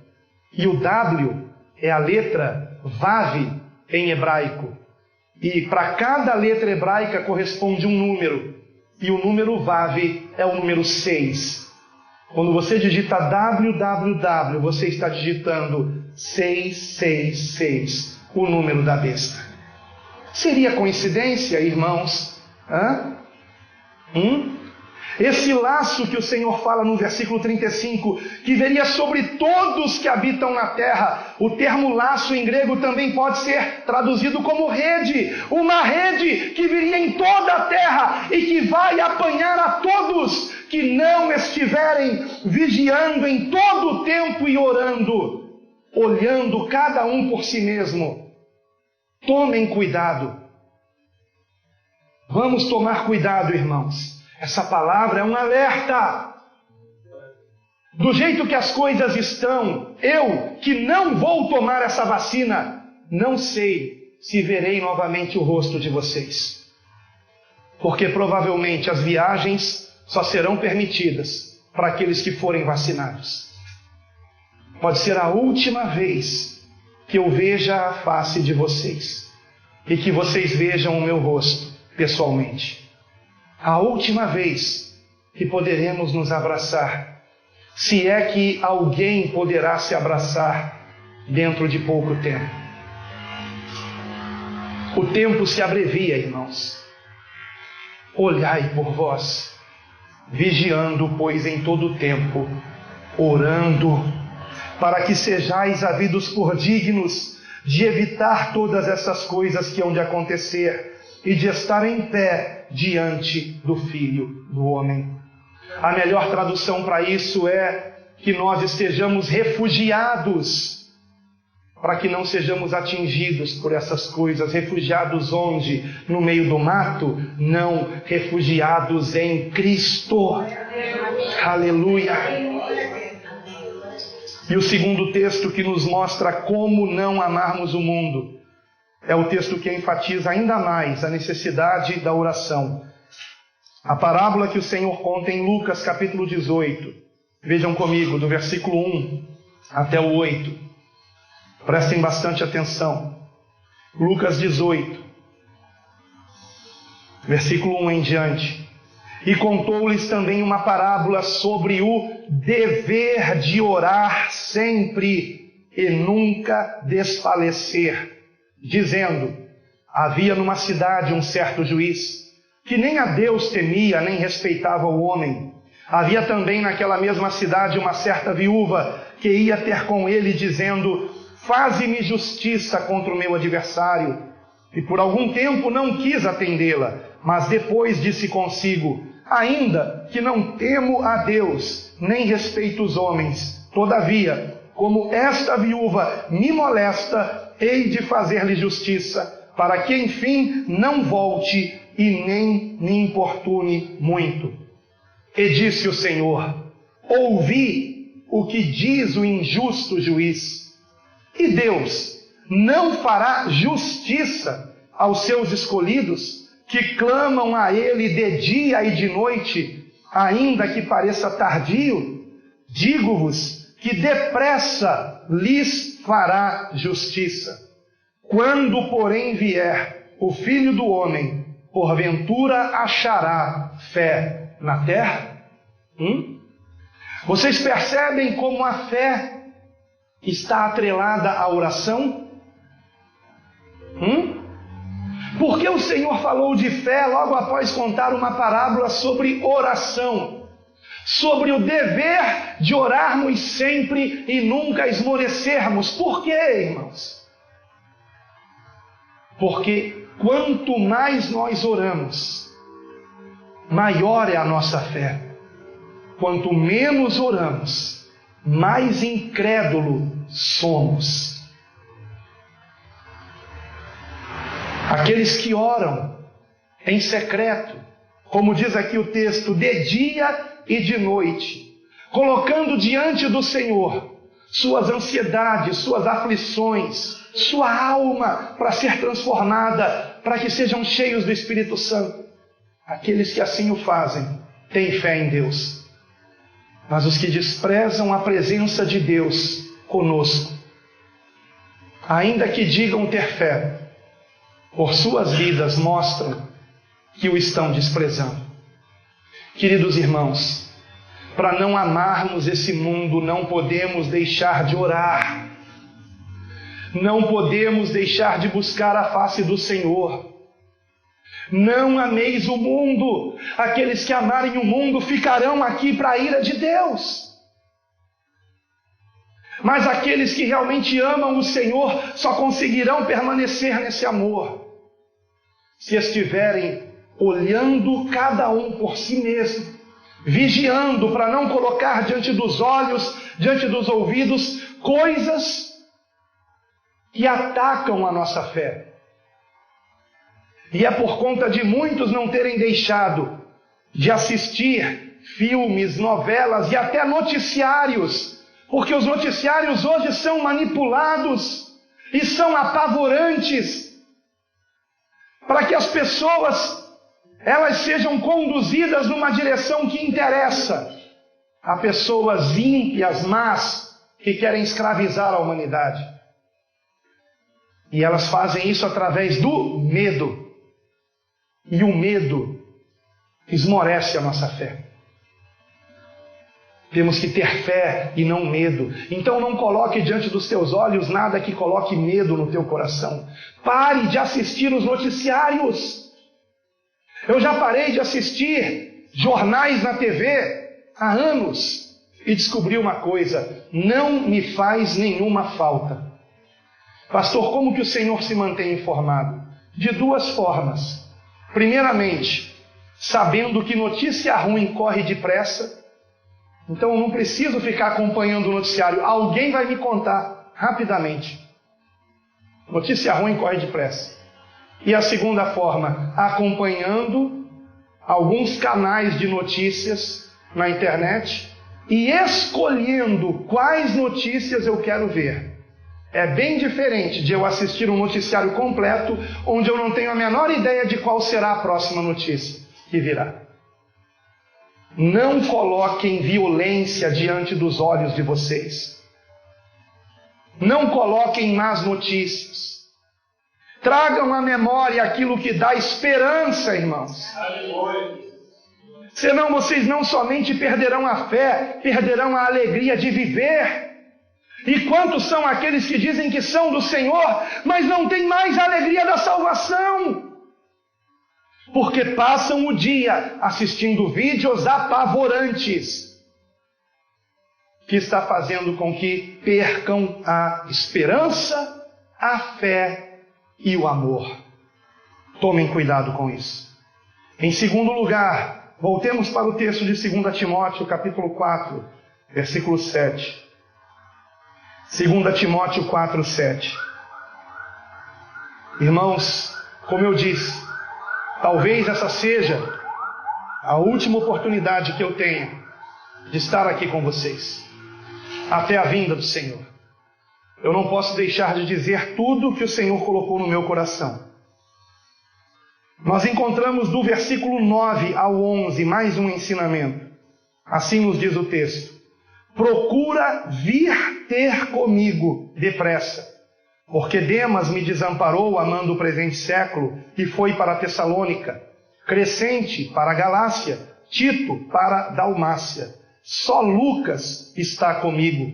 E o W é a letra Vav em hebraico. E para cada letra hebraica corresponde um número. E o número Vav é o número 6. Quando você digita www, você está digitando 666, o número da besta. Seria coincidência, irmãos? Esse laço que o Senhor fala no versículo 35, que veria sobre todos que habitam na terra. O termo laço em grego também pode ser traduzido como rede. Uma rede que viria em toda a terra e que vai apanhar a todos que não estiverem vigiando em todo o tempo e orando, olhando cada um por si mesmo. Tomem cuidado. Vamos tomar cuidado, irmãos. Essa palavra é um alerta. Do jeito que as coisas estão, eu que não vou tomar essa vacina, não sei se verei novamente o rosto de vocês. Porque provavelmente as viagens só serão permitidas para aqueles que forem vacinados. Pode ser a última vez que eu veja a face de vocês e que vocês vejam o meu rosto pessoalmente. A última vez que poderemos nos abraçar, se é que alguém poderá se abraçar dentro de pouco tempo. O tempo se abrevia, irmãos. Olhai por vós, vigiando, pois, em todo o tempo, orando, para que sejais havidos por dignos de evitar todas essas coisas que hão de acontecer e de estar em pé diante do Filho do Homem. A melhor tradução para isso é que nós estejamos refugiados, para que não sejamos atingidos por essas coisas. Refugiados onde? No meio do mato? Não, refugiados em Cristo. Aleluia! E o segundo texto que nos mostra como não amarmos o mundo é o texto que enfatiza ainda mais a necessidade da oração. A parábola que o Senhor conta em Lucas capítulo 18. Vejam comigo, do versículo 1 até o 8. Prestem bastante atenção. Lucas 18, versículo 1 em diante. E contou-lhes também uma parábola sobre o dever de orar sempre e nunca desfalecer, dizendo: havia numa cidade um certo juiz, que nem a Deus temia, nem respeitava o homem. Havia também naquela mesma cidade uma certa viúva que ia ter com ele, dizendo: faze-me justiça contra o meu adversário. E por algum tempo não quis atendê-la, mas depois disse consigo: ainda que não temo a Deus, nem respeito os homens, todavia, como esta viúva me molesta, hei de fazer-lhe justiça, para que enfim não volte e nem me importune muito. E disse o Senhor: ouvi o que diz o injusto juiz. E Deus não fará justiça aos seus escolhidos, que clamam a Ele de dia e de noite, ainda que pareça tardio? Digo-vos que depressa lhes fará justiça. Quando, porém, vier o Filho do Homem, porventura achará fé na terra? Vocês percebem como a fé está atrelada à oração? Por que o Senhor falou de fé logo após contar uma parábola sobre oração? Sobre o dever de orarmos sempre e nunca esmorecermos. Por quê, irmãos? Porque quanto mais nós oramos, maior é a nossa fé. Quanto menos oramos, mais incrédulo somos. Aqueles que oram em secreto, como diz aqui o texto, de dia e de noite, colocando diante do Senhor suas ansiedades, suas aflições, sua alma para ser transformada, para que sejam cheios do Espírito Santo. Aqueles que assim o fazem, têm fé em Deus. Mas os que desprezam a presença de Deus conosco, ainda que digam ter fé, por suas vidas mostram que o estão desprezando. Queridos irmãos, para não amarmos esse mundo, não podemos deixar de orar. Não podemos deixar de buscar a face do Senhor. Não ameis o mundo. Aqueles que amarem o mundo ficarão aqui para a ira de Deus. Mas aqueles que realmente amam o Senhor só conseguirão permanecer nesse amor se estiverem olhando cada um por si mesmo, vigiando para não colocar diante dos olhos, diante dos ouvidos, coisas que atacam a nossa fé. E é por conta de muitos não terem deixado de assistir filmes, novelas e até noticiários, porque os noticiários hoje são manipulados e são apavorantes, para que as pessoas elas sejam conduzidas numa direção que interessa a pessoas ímpias, más, que querem escravizar a humanidade. E elas fazem isso através do medo. E o medo esmorece a nossa fé. Temos que ter fé e não medo. Então não coloque diante dos teus olhos nada que coloque medo no teu coração. Pare de assistir os noticiários. Eu já parei de assistir jornais na TV há anos e descobri uma coisa: não me faz nenhuma falta. Pastor, como que o Senhor se mantém informado? De duas formas. Primeiramente, sabendo que notícia ruim corre depressa, então eu não preciso ficar acompanhando o noticiário. Alguém vai me contar rapidamente. Notícia ruim corre depressa. E a segunda forma, acompanhando alguns canais de notícias na internet e escolhendo quais notícias eu quero ver. É bem diferente de eu assistir um noticiário completo, onde eu não tenho a menor ideia de qual será a próxima notícia que virá. Não coloquem violência diante dos olhos de vocês. Não coloquem más notícias. Tragam à memória aquilo que dá esperança, irmãos. Senão vocês não somente perderão a fé, perderão a alegria de viver. E quantos são aqueles que dizem que são do Senhor, mas não têm mais a alegria da salvação? porque passam o dia assistindo vídeos apavorantes, que está fazendo com que percam a esperança, a fé e o amor. Tomem cuidado com isso. Em segundo lugar, voltemos para o texto de 2 Timóteo, capítulo 4, versículo 7. 2 Timóteo 4, 7. Irmãos, como eu disse, talvez essa seja a última oportunidade que eu tenho de estar aqui com vocês, até a vinda do Senhor. Eu não posso deixar de dizer tudo que o Senhor colocou no meu coração. Nós encontramos do versículo 9 ao 11 mais um ensinamento. Assim nos diz o texto: procura vir ter comigo depressa, porque Demas me desamparou amando o presente século e foi para Tessalônica, Crescente para a Galácia, Tito para a Dalmácia. Só Lucas está comigo.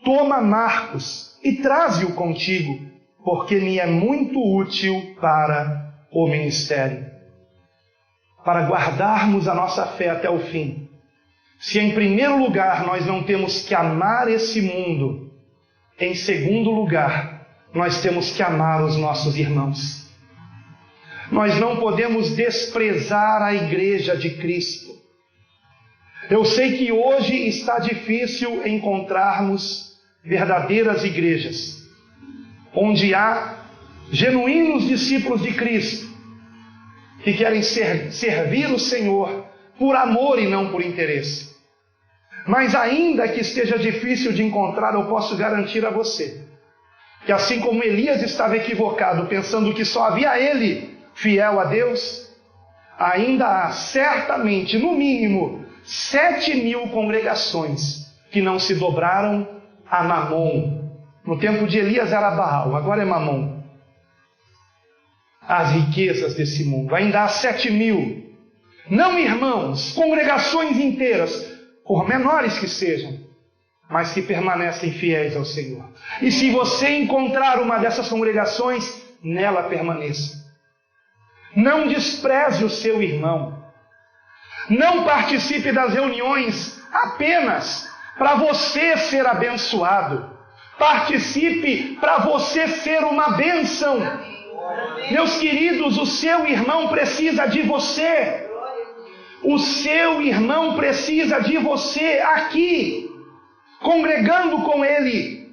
Toma Marcos e traze-o contigo, porque me é muito útil para o ministério. Para guardarmos a nossa fé até o fim, se em primeiro lugar nós não temos que amar esse mundo, em segundo lugar, nós temos que amar os nossos irmãos. Nós não podemos desprezar a igreja de Cristo. Eu sei que hoje está difícil encontrarmos verdadeiras igrejas, onde há genuínos discípulos de Cristo, que querem servir o Senhor por amor e não por interesse. Mas ainda que esteja difícil de encontrar, eu posso garantir a você, que assim como Elias estava equivocado, pensando que só havia ele fiel a Deus, ainda há certamente, no mínimo, 7.000 congregações que não se dobraram a Mamon. No tempo de Elias era Baal, agora é Mamon. As riquezas desse mundo. Ainda há 7.000. Não irmãos, congregações inteiras, por menores que sejam, mas que permanecem fiéis ao Senhor. E se você encontrar uma dessas congregações, nela permaneça. Não despreze o seu irmão. Não participe das reuniões apenas para você ser abençoado. Participe para você ser uma bênção. Meus queridos, o seu irmão precisa de você. O seu irmão precisa de você aqui, congregando com ele.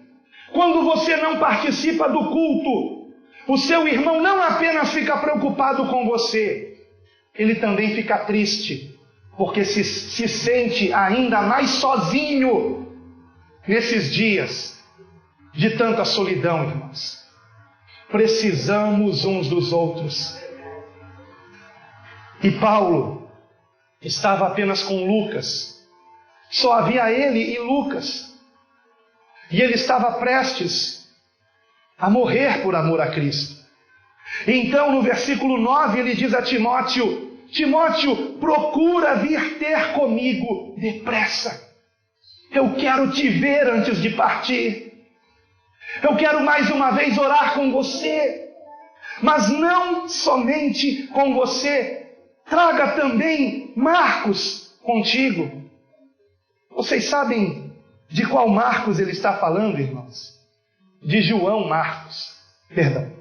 Quando você não participa do culto, o seu irmão não apenas fica preocupado com você, ele também fica triste, porque se sente ainda mais sozinho nesses dias de tanta solidão, irmãos. Precisamos uns dos outros. E Paulo estava apenas com Lucas. Só havia ele e Lucas. E ele estava prestes a morrer por amor a Cristo. Então, no versículo 9, ele diz a Timóteo: Timóteo, procura vir ter comigo depressa. Eu quero te ver antes de partir. Eu quero mais uma vez orar com você. Mas não somente com você. Traga também Marcos contigo. Vocês sabem de qual Marcos ele está falando, irmãos? De João Marcos. Perdão.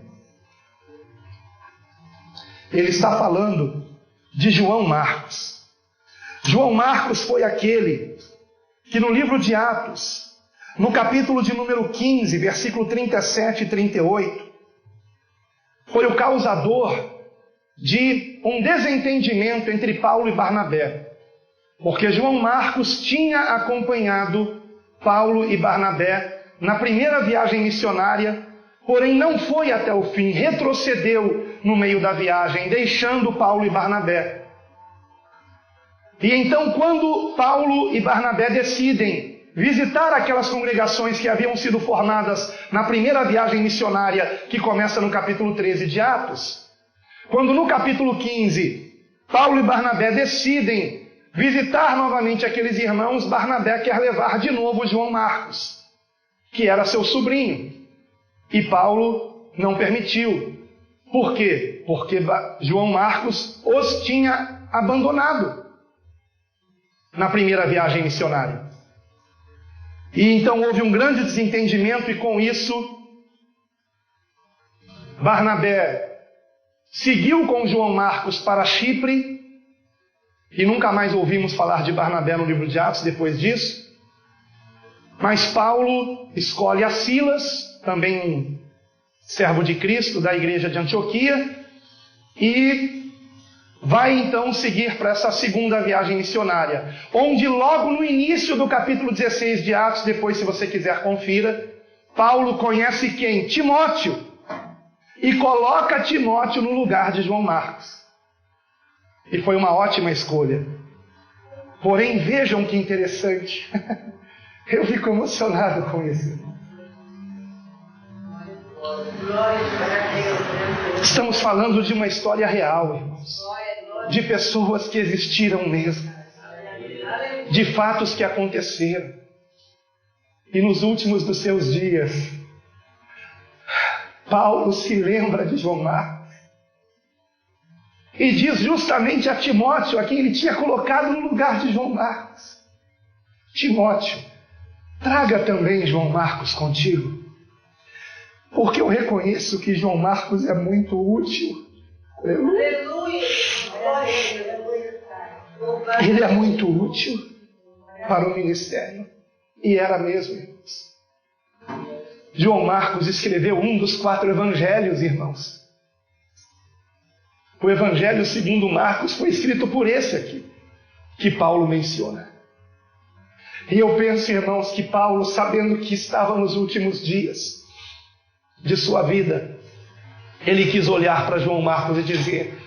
Ele está falando de João Marcos. João Marcos foi aquele que no livro de Atos, no capítulo de número 15, versículo 37 e 38, foi o causador de um desentendimento entre Paulo e Barnabé. Porque João Marcos tinha acompanhado Paulo e Barnabé na primeira viagem missionária, porém não foi até o fim, retrocedeu no meio da viagem, deixando Paulo e Barnabé. E então, quando Paulo e Barnabé decidem visitar aquelas congregações que haviam sido formadas na primeira viagem missionária, que começa no capítulo 13 de Atos, quando no capítulo 15, Paulo e Barnabé decidem visitar novamente aqueles irmãos, Barnabé quer levar de novo João Marcos, que era seu sobrinho. E Paulo não permitiu, Por quê? Porque João Marcos os tinha abandonado na primeira viagem missionária. E então houve um grande desentendimento, e com isso Barnabé seguiu com João Marcos para Chipre, e nunca mais ouvimos falar de Barnabé no livro de Atos depois disso. Mas Paulo escolhe a Silas, também um servo de Cristo da igreja de Antioquia, e vai então seguir para essa segunda viagem missionária, onde logo no início do capítulo 16 de Atos, depois se você quiser confira, Paulo conhece quem? Timóteo, e coloca Timóteo no lugar de João Marcos. E foi uma ótima escolha. Porém, vejam que interessante. Eu fico emocionado com isso. Estamos falando de uma história real, irmãos. De pessoas que existiram mesmo. De fatos que aconteceram. E nos últimos dos seus dias, Paulo se lembra de João Marcos. E diz justamente a Timóteo, a quem ele tinha colocado no lugar de João Marcos: Timóteo, traga também João Marcos contigo, porque eu reconheço que João Marcos é muito útil. Aleluia. Ele é muito útil para o ministério. E era mesmo, irmãos. João Marcos escreveu um dos 4 evangelhos, irmãos. O evangelho segundo Marcos foi escrito por esse aqui, que Paulo menciona. E eu penso, irmãos, que Paulo, sabendo que estava nos últimos dias de sua vida, ele quis olhar para João Marcos e dizer: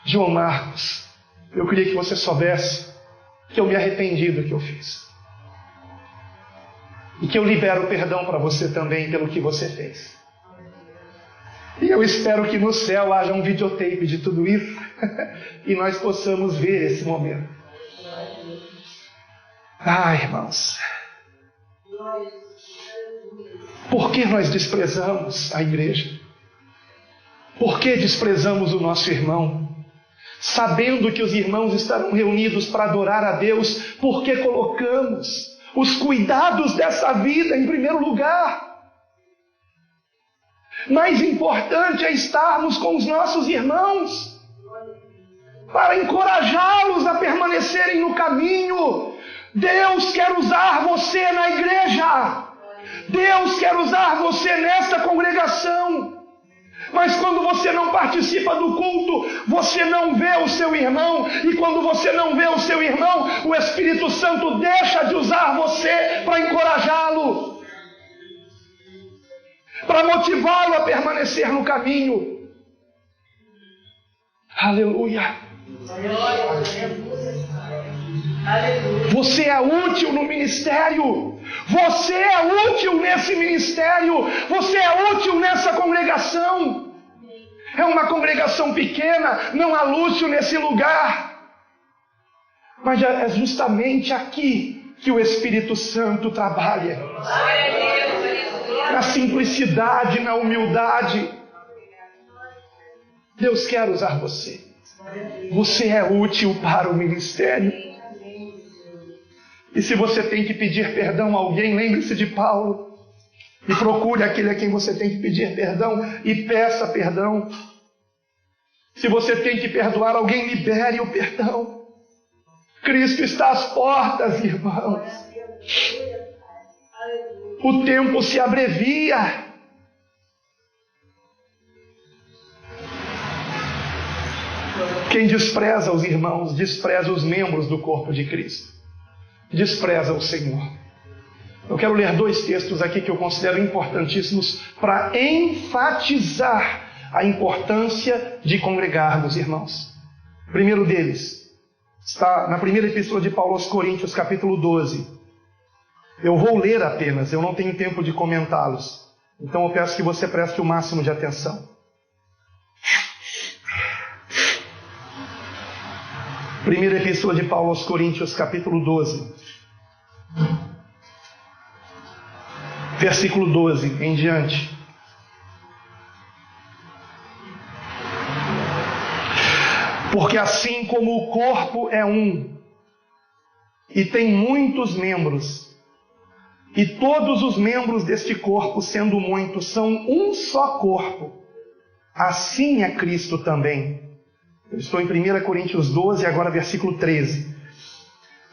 João Marcos, eu queria que você soubesse que eu me arrependi do que eu fiz. E que eu libero perdão para você também pelo que você fez. E eu espero que no céu haja um videotape de tudo isso e nós possamos ver esse momento. Irmãos, por que nós desprezamos a igreja? Por que desprezamos o nosso irmão? Sabendo que os irmãos estarão reunidos para adorar a Deus, por que colocamos os cuidados dessa vida em primeiro lugar? Mais importante é estarmos com os nossos irmãos, para encorajá-los a permanecerem no caminho. Deus quer usar você na igreja. Deus quer usar você nesta congregação. Mas quando você não participa do culto, você não vê o seu irmão. E quando você não vê o seu irmão, o Espírito Santo deixa de usar você para encorajá-lo, para motivá-lo a permanecer no caminho. Aleluia. Você é útil no ministério. Você é útil nesse ministério. Você é útil nessa congregação. É uma congregação pequena, não há luxo nesse lugar. Mas é justamente aqui que o Espírito Santo trabalha. Na simplicidade, na humildade. Deus quer usar você. Você é útil para o ministério. E se você tem que pedir perdão a alguém, lembre-se de Paulo. E procure aquele a quem você tem que pedir perdão e peça perdão. Se você tem que perdoar alguém, libere o perdão. Cristo está às portas, irmãos. O tempo se abrevia. Quem despreza os irmãos, despreza os membros do corpo de Cristo. Despreza o Senhor. Eu quero ler 2 textos aqui que eu considero importantíssimos para enfatizar a importância de congregarmos, irmãos. O primeiro deles está na primeira epístola de Paulo aos Coríntios, capítulo 12. Eu vou ler apenas, eu não tenho tempo de comentá-los. Então eu peço que você preste o máximo de atenção. Primeira epístola de Paulo aos Coríntios, capítulo 12. Versículo 12 em diante. Porque assim como o corpo é um, e tem muitos membros, e todos os membros deste corpo, sendo muitos, são um só corpo, assim é Cristo também. Eu estou em 1 Coríntios 12, agora versículo 13.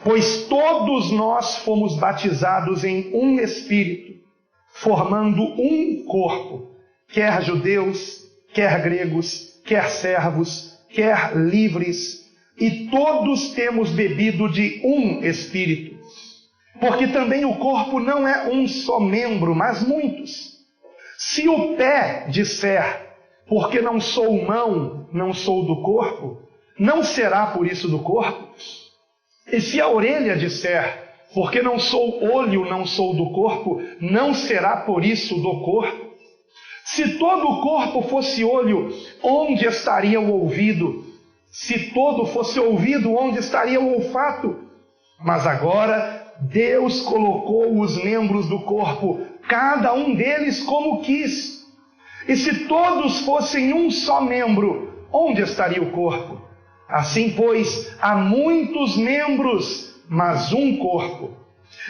Pois todos nós fomos batizados em um Espírito, formando um corpo, quer judeus, quer gregos, quer servos, quer livres, e todos temos bebido de um Espírito. Porque também o corpo não é um só membro, mas muitos. Se o pé disser, porque não sou mão, não sou do corpo, não será por isso do corpo? E se a orelha disser, porque não sou olho, não sou do corpo, não será por isso do corpo? Se todo o corpo fosse olho, onde estaria o ouvido? Se todo fosse ouvido, onde estaria o olfato? Mas agora Deus colocou os membros do corpo, cada um deles como quis. E se todos fossem um só membro, onde estaria o corpo? Assim, pois, há muitos membros, mas um corpo.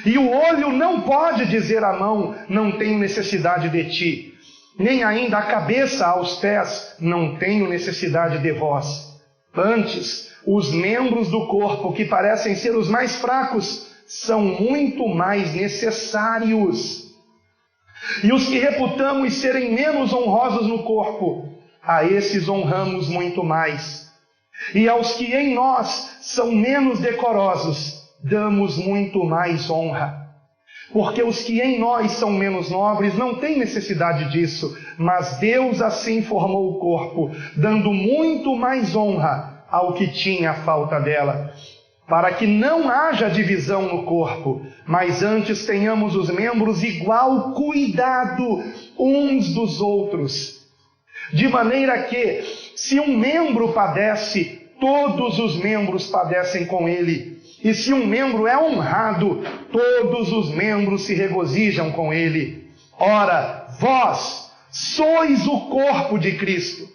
E o olho não pode dizer à mão, não tenho necessidade de ti. Nem ainda a cabeça aos pés, não tenho necessidade de vós. Antes, os membros do corpo, que parecem ser os mais fracos, são muito mais necessários. E os que reputamos serem menos honrosos no corpo, a esses honramos muito mais. E aos que em nós são menos decorosos, damos muito mais honra. Porque os que em nós são menos nobres não têm necessidade disso, mas Deus assim formou o corpo, dando muito mais honra ao que tinha falta dela, para que não haja divisão no corpo, mas antes tenhamos os membros igual cuidado uns dos outros. De maneira que, se um membro padece, todos os membros padecem com ele. E se um membro é honrado, todos os membros se regozijam com ele. Ora, vós sois o corpo de Cristo,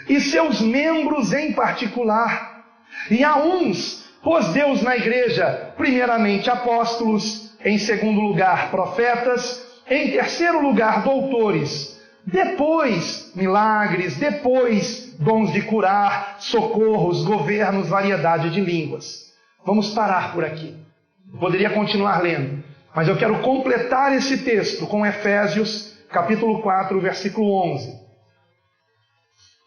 e seus membros em particular. E a uns pôs Deus na igreja, primeiramente apóstolos, em segundo lugar profetas, em terceiro lugar doutores, depois milagres, depois dons de curar, socorros, governos, variedade de línguas. Vamos parar por aqui. Poderia continuar lendo, mas eu quero completar esse texto com Efésios, capítulo 4, versículo 11.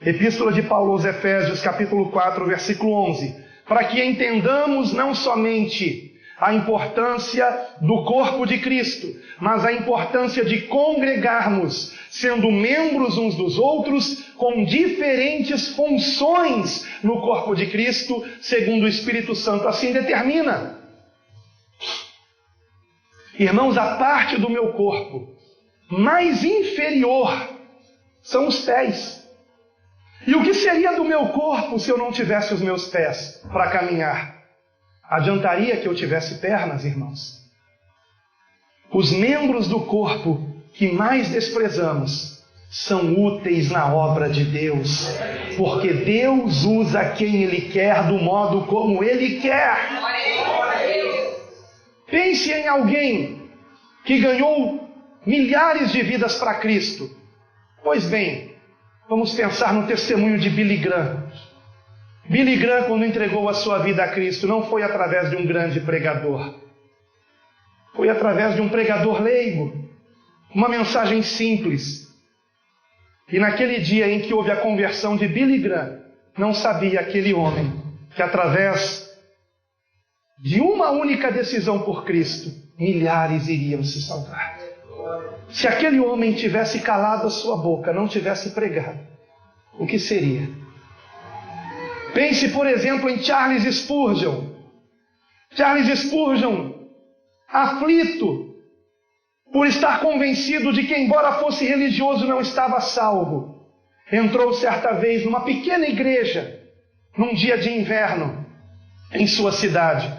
Epístola de Paulo aos Efésios, capítulo 4, versículo 11. Para que entendamos não somente a importância do corpo de Cristo, mas a importância de congregarmos, sendo membros uns dos outros, com diferentes funções no corpo de Cristo, segundo o Espírito Santo assim determina. Irmãos, a parte do meu corpo mais inferior são os pés. E o que seria do meu corpo se eu não tivesse os meus pés para caminhar? Adiantaria que eu tivesse pernas, irmãos? Os membros do corpo que mais desprezamos são úteis na obra de Deus, porque Deus usa quem Ele quer do modo como Ele quer. Pense em alguém que ganhou milhares de vidas para Cristo. Pois bem, vamos pensar no testemunho de Billy Graham. Billy Graham, quando entregou a sua vida a Cristo, não foi através de um grande pregador. Foi através de um pregador leigo. Uma mensagem simples. E naquele dia em que houve a conversão de Billy Graham, não sabia aquele homem que através de uma única decisão por Cristo, milhares iriam se salvar. Se aquele homem tivesse calado a sua boca, não tivesse pregado, o que seria? Pense, por exemplo, em Charles Spurgeon. Charles Spurgeon, aflito por estar convencido de que, embora fosse religioso, não estava salvo, entrou certa vez numa pequena igreja, num dia de inverno, em sua cidade.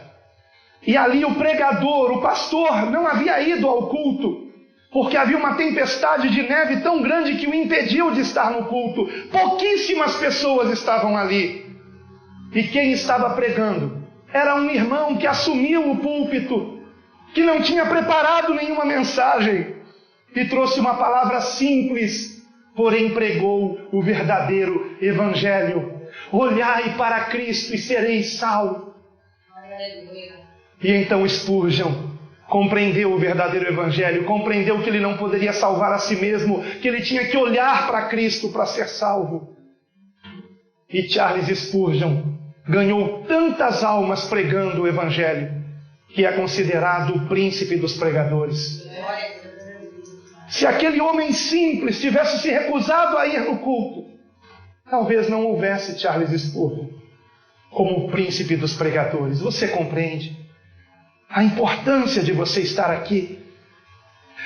E ali o pregador, o pastor, não havia ido ao culto, porque havia uma tempestade de neve tão grande que o impediu de estar no culto. Pouquíssimas pessoas estavam ali. E quem estava pregando era um irmão que assumiu o púlpito, que não tinha preparado nenhuma mensagem e trouxe uma palavra simples, porém pregou o verdadeiro evangelho. Olhai para Cristo e sereis salvos. E então Spurgeon compreendeu o verdadeiro evangelho, compreendeu que ele não poderia salvar a si mesmo, que ele tinha que olhar para Cristo para ser salvo. E Charles Spurgeon ganhou tantas almas pregando o evangelho, que é considerado o príncipe dos pregadores. Se aquele homem simples tivesse se recusado a ir no culto, talvez não houvesse Charles Spurgeon como o príncipe dos pregadores. Você compreende a importância de você estar aqui?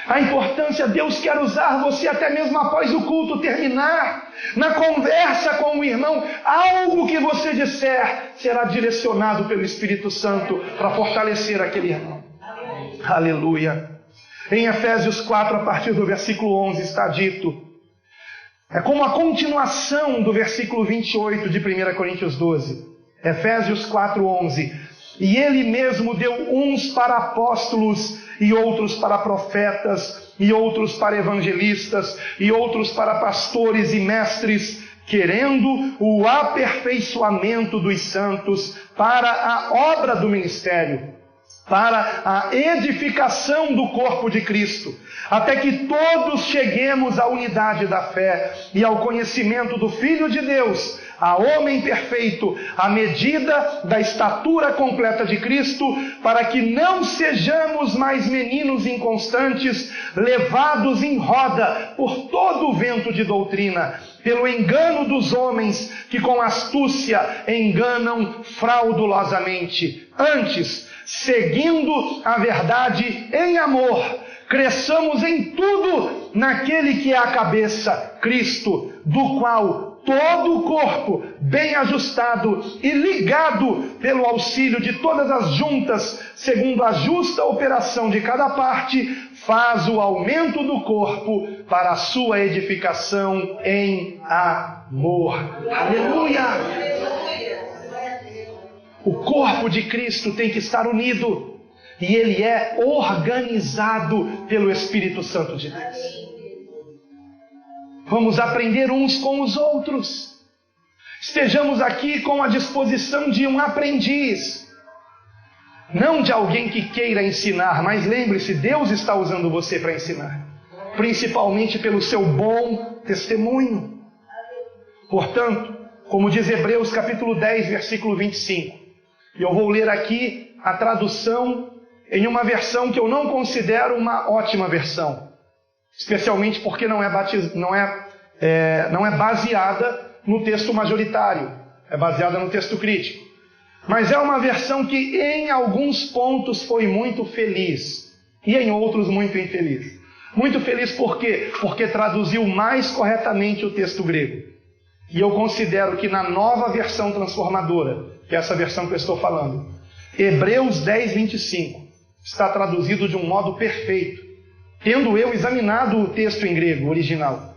A importância, Deus quer usar você até mesmo após o culto terminar. Na conversa com o irmão, algo que você disser será direcionado pelo Espírito Santo para fortalecer aquele irmão. Aleluia. Em Efésios 4, a partir do versículo 11, está dito, é como a continuação do versículo 28 de 1 Coríntios 12. Efésios 4, 11. E ele mesmo deu uns para apóstolos, e outros para profetas, e outros para evangelistas, e outros para pastores e mestres, querendo o aperfeiçoamento dos santos para a obra do ministério, para a edificação do corpo de Cristo, até que todos cheguemos à unidade da fé e ao conhecimento do Filho de Deus, a homem perfeito, à medida da estatura completa de Cristo, para que não sejamos mais meninos inconstantes, levados em roda por todo o vento de doutrina, pelo engano dos homens que com astúcia enganam fraudulosamente. Antes, seguindo a verdade em amor, cresçamos em tudo naquele que é a cabeça, Cristo, do qual todo o corpo, bem ajustado e ligado pelo auxílio de todas as juntas, segundo a justa operação de cada parte, faz o aumento do corpo para a sua edificação em amor. Aleluia! O corpo de Cristo tem que estar unido, e ele é organizado pelo Espírito Santo de Deus. Vamos aprender uns com os outros. Estejamos aqui com a disposição de um aprendiz, não de alguém que queira ensinar, mas lembre-se, Deus está usando você para ensinar, principalmente pelo seu bom testemunho. Portanto, como diz Hebreus capítulo 10, versículo 25, e eu vou ler aqui a tradução em uma versão que eu não considero uma ótima versão, especialmente porque não é baseada no texto majoritário, é baseada no texto crítico. Mas é uma versão que em alguns pontos foi muito feliz e em outros muito infeliz. Muito feliz por quê? Porque traduziu mais corretamente o texto grego. E eu considero que na nova versão transformadora, que é essa versão que eu estou falando, Hebreus 10, 25, está traduzido de um modo perfeito, tendo eu examinado o texto em grego original.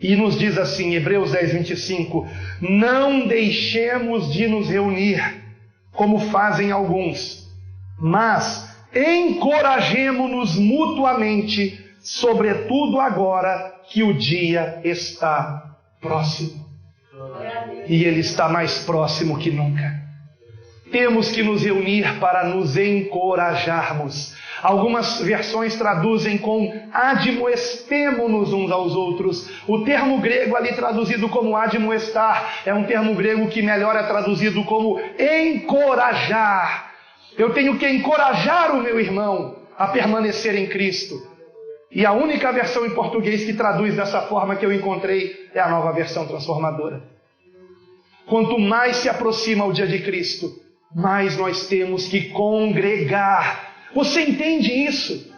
E nos diz assim, Hebreus 10, 25, não deixemos de nos reunir, como fazem alguns, mas encorajemo-nos mutuamente, sobretudo agora que o dia está próximo. E ele está mais próximo que nunca. Temos que nos reunir para nos encorajarmos. Algumas versões traduzem com admoestemo-nos uns aos outros. O termo grego ali traduzido como admoestar é um termo grego que melhor é traduzido como encorajar. Eu tenho que encorajar o meu irmão a permanecer em Cristo. E a única versão em português que traduz dessa forma que eu encontrei é a nova versão transformadora. Quanto mais se aproxima o dia de Cristo, mais nós temos que congregar. Você entende isso?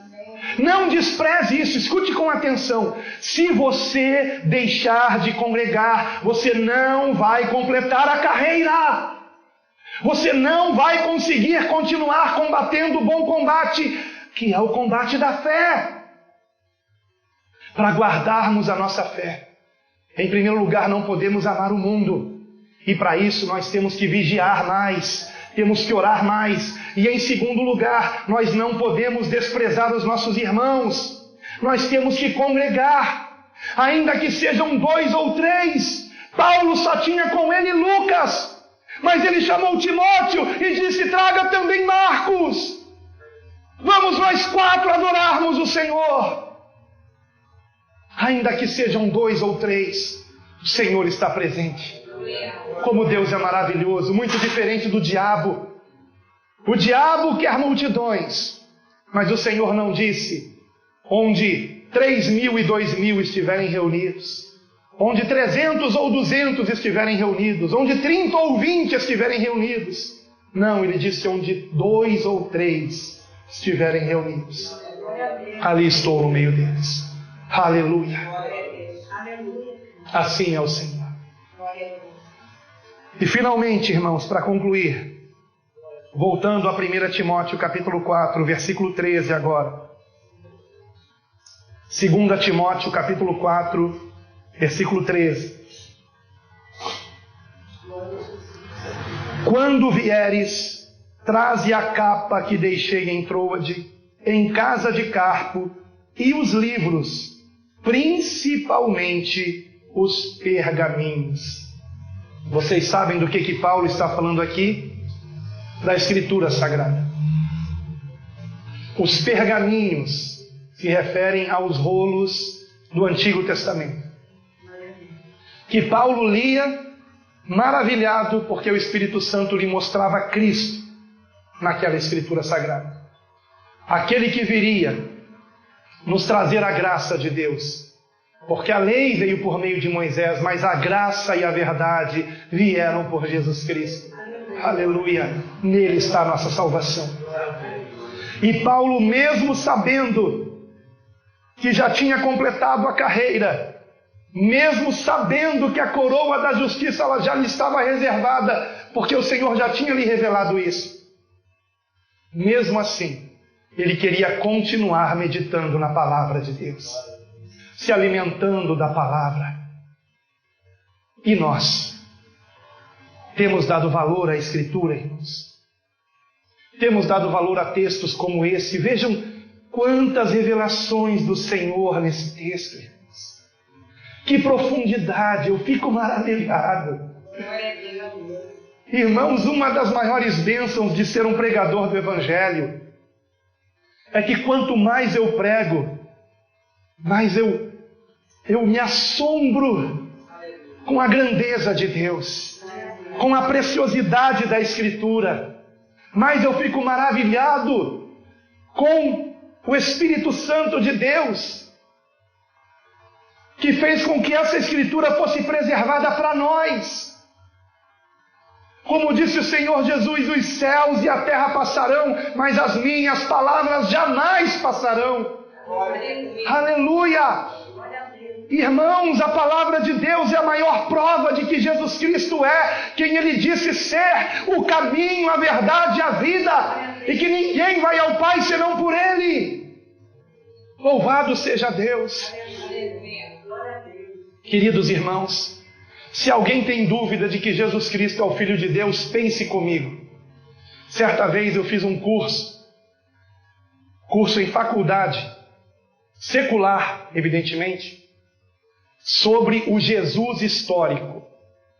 Não despreze isso, escute com atenção. Se você deixar de congregar, você não vai completar a carreira. Você não vai conseguir continuar combatendo o bom combate, que é o combate da fé. Para guardarmos a nossa fé, em primeiro lugar, não podemos amar o mundo. E para isso nós temos que vigiar mais, temos que orar mais. E em segundo lugar, nós não podemos desprezar os nossos irmãos. Nós temos que congregar, ainda que sejam 2 ou 3. Paulo só tinha com ele Lucas, mas ele chamou Timóteo e disse: traga também Marcos. Vamos nós 4 adorarmos o Senhor. Ainda que sejam 2 ou 3, o Senhor está presente. Como Deus é maravilhoso, muito diferente do diabo. O diabo quer multidões, mas o Senhor não disse: onde 3.000 e 2.000 estiverem reunidos, onde 300 ou 200 estiverem reunidos, onde 30 ou 20 estiverem reunidos. Não, ele disse: onde 2 ou 3 estiverem reunidos, ali estou no meio deles. Aleluia. Assim é o Senhor. E finalmente, irmãos, para concluir, voltando a 1 Timóteo capítulo 4, versículo 13 agora. 2 Timóteo capítulo 4, versículo 13. Quando vieres, traze a capa que deixei em Troade, em casa de Carpo, e os livros, principalmente os pergaminhos. Vocês sabem do que Paulo está falando aqui? Da Escritura Sagrada. Os pergaminhos se referem aos rolos do Antigo Testamento, que Paulo lia maravilhado porque o Espírito Santo lhe mostrava Cristo naquela Escritura Sagrada. Aquele que viria nos trazer a graça de Deus. Porque a lei veio por meio de Moisés, mas a graça e a verdade vieram por Jesus Cristo. Aleluia! Nele está a nossa salvação. E Paulo, mesmo sabendo que já tinha completado a carreira, mesmo sabendo que a coroa da justiça ela já lhe estava reservada, porque o Senhor já tinha lhe revelado isso, mesmo assim, ele queria continuar meditando na palavra de Deus, se alimentando da palavra. E nós temos dado valor à Escritura, irmãos. Temos dado valor a textos como esse. Vejam quantas revelações do Senhor nesse texto, irmãos. Que profundidade, eu fico maravilhado. Irmãos, uma das maiores bênçãos de ser um pregador do Evangelho é que quanto mais eu prego, mais eu me assombro com a grandeza de Deus, com a preciosidade da Escritura, mais eu fico maravilhado com o Espírito Santo de Deus, que fez com que essa Escritura fosse preservada para nós. Como disse o Senhor Jesus, os céus e a terra passarão, mas as minhas palavras jamais passarão. Aleluia! Irmãos, a palavra de Deus é a maior prova de que Jesus Cristo é quem Ele disse ser: o caminho, a verdade e a vida, e que ninguém vai ao Pai senão por Ele. Louvado seja Deus! Queridos irmãos, se alguém tem dúvida de que Jesus Cristo é o Filho de Deus, pense comigo. Certa vez eu fiz um curso em faculdade, secular, evidentemente, sobre o Jesus histórico.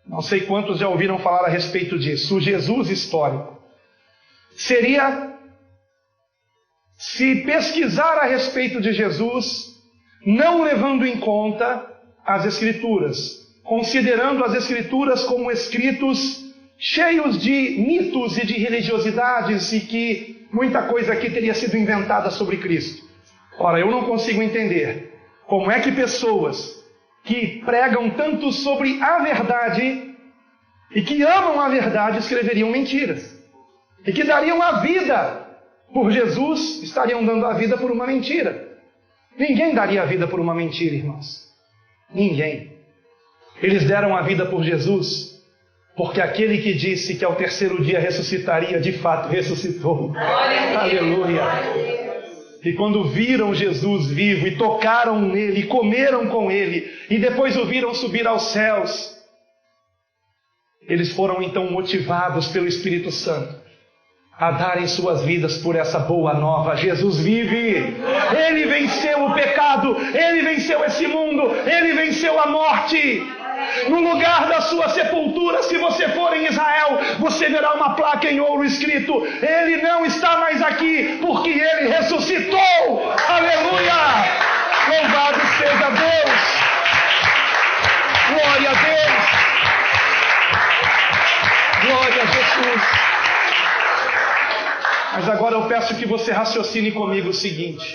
Não sei quantos já ouviram falar a respeito disso. O Jesus histórico seria se pesquisar a respeito de Jesus, não levando em conta as Escrituras, considerando as Escrituras como escritos cheios de mitos e de religiosidades, e que muita coisa aqui teria sido inventada sobre Cristo. Ora, eu não consigo entender como é que pessoas que pregam tanto sobre a verdade e que amam a verdade escreveriam mentiras, e que dariam a vida por Jesus estariam dando a vida por uma mentira. Ninguém daria a vida por uma mentira, irmãos. Ninguém. Eles deram a vida por Jesus, porque aquele que disse que ao terceiro dia ressuscitaria, de fato ressuscitou. Aleluia! E quando viram Jesus vivo, e tocaram nele, e comeram com ele, e depois o viram subir aos céus, eles foram então motivados pelo Espírito Santo a darem suas vidas por essa boa nova. Jesus vive, Ele venceu o pecado, Ele venceu esse mundo, Ele venceu a morte. No lugar da sua sepultura, se você for em Israel, você verá uma placa em ouro escrito: Ele não está mais aqui, porque Ele ressuscitou. Aleluia! Louvado seja Deus! Glória a Deus! Glória a Jesus! Mas agora eu peço que você raciocine comigo o seguinte: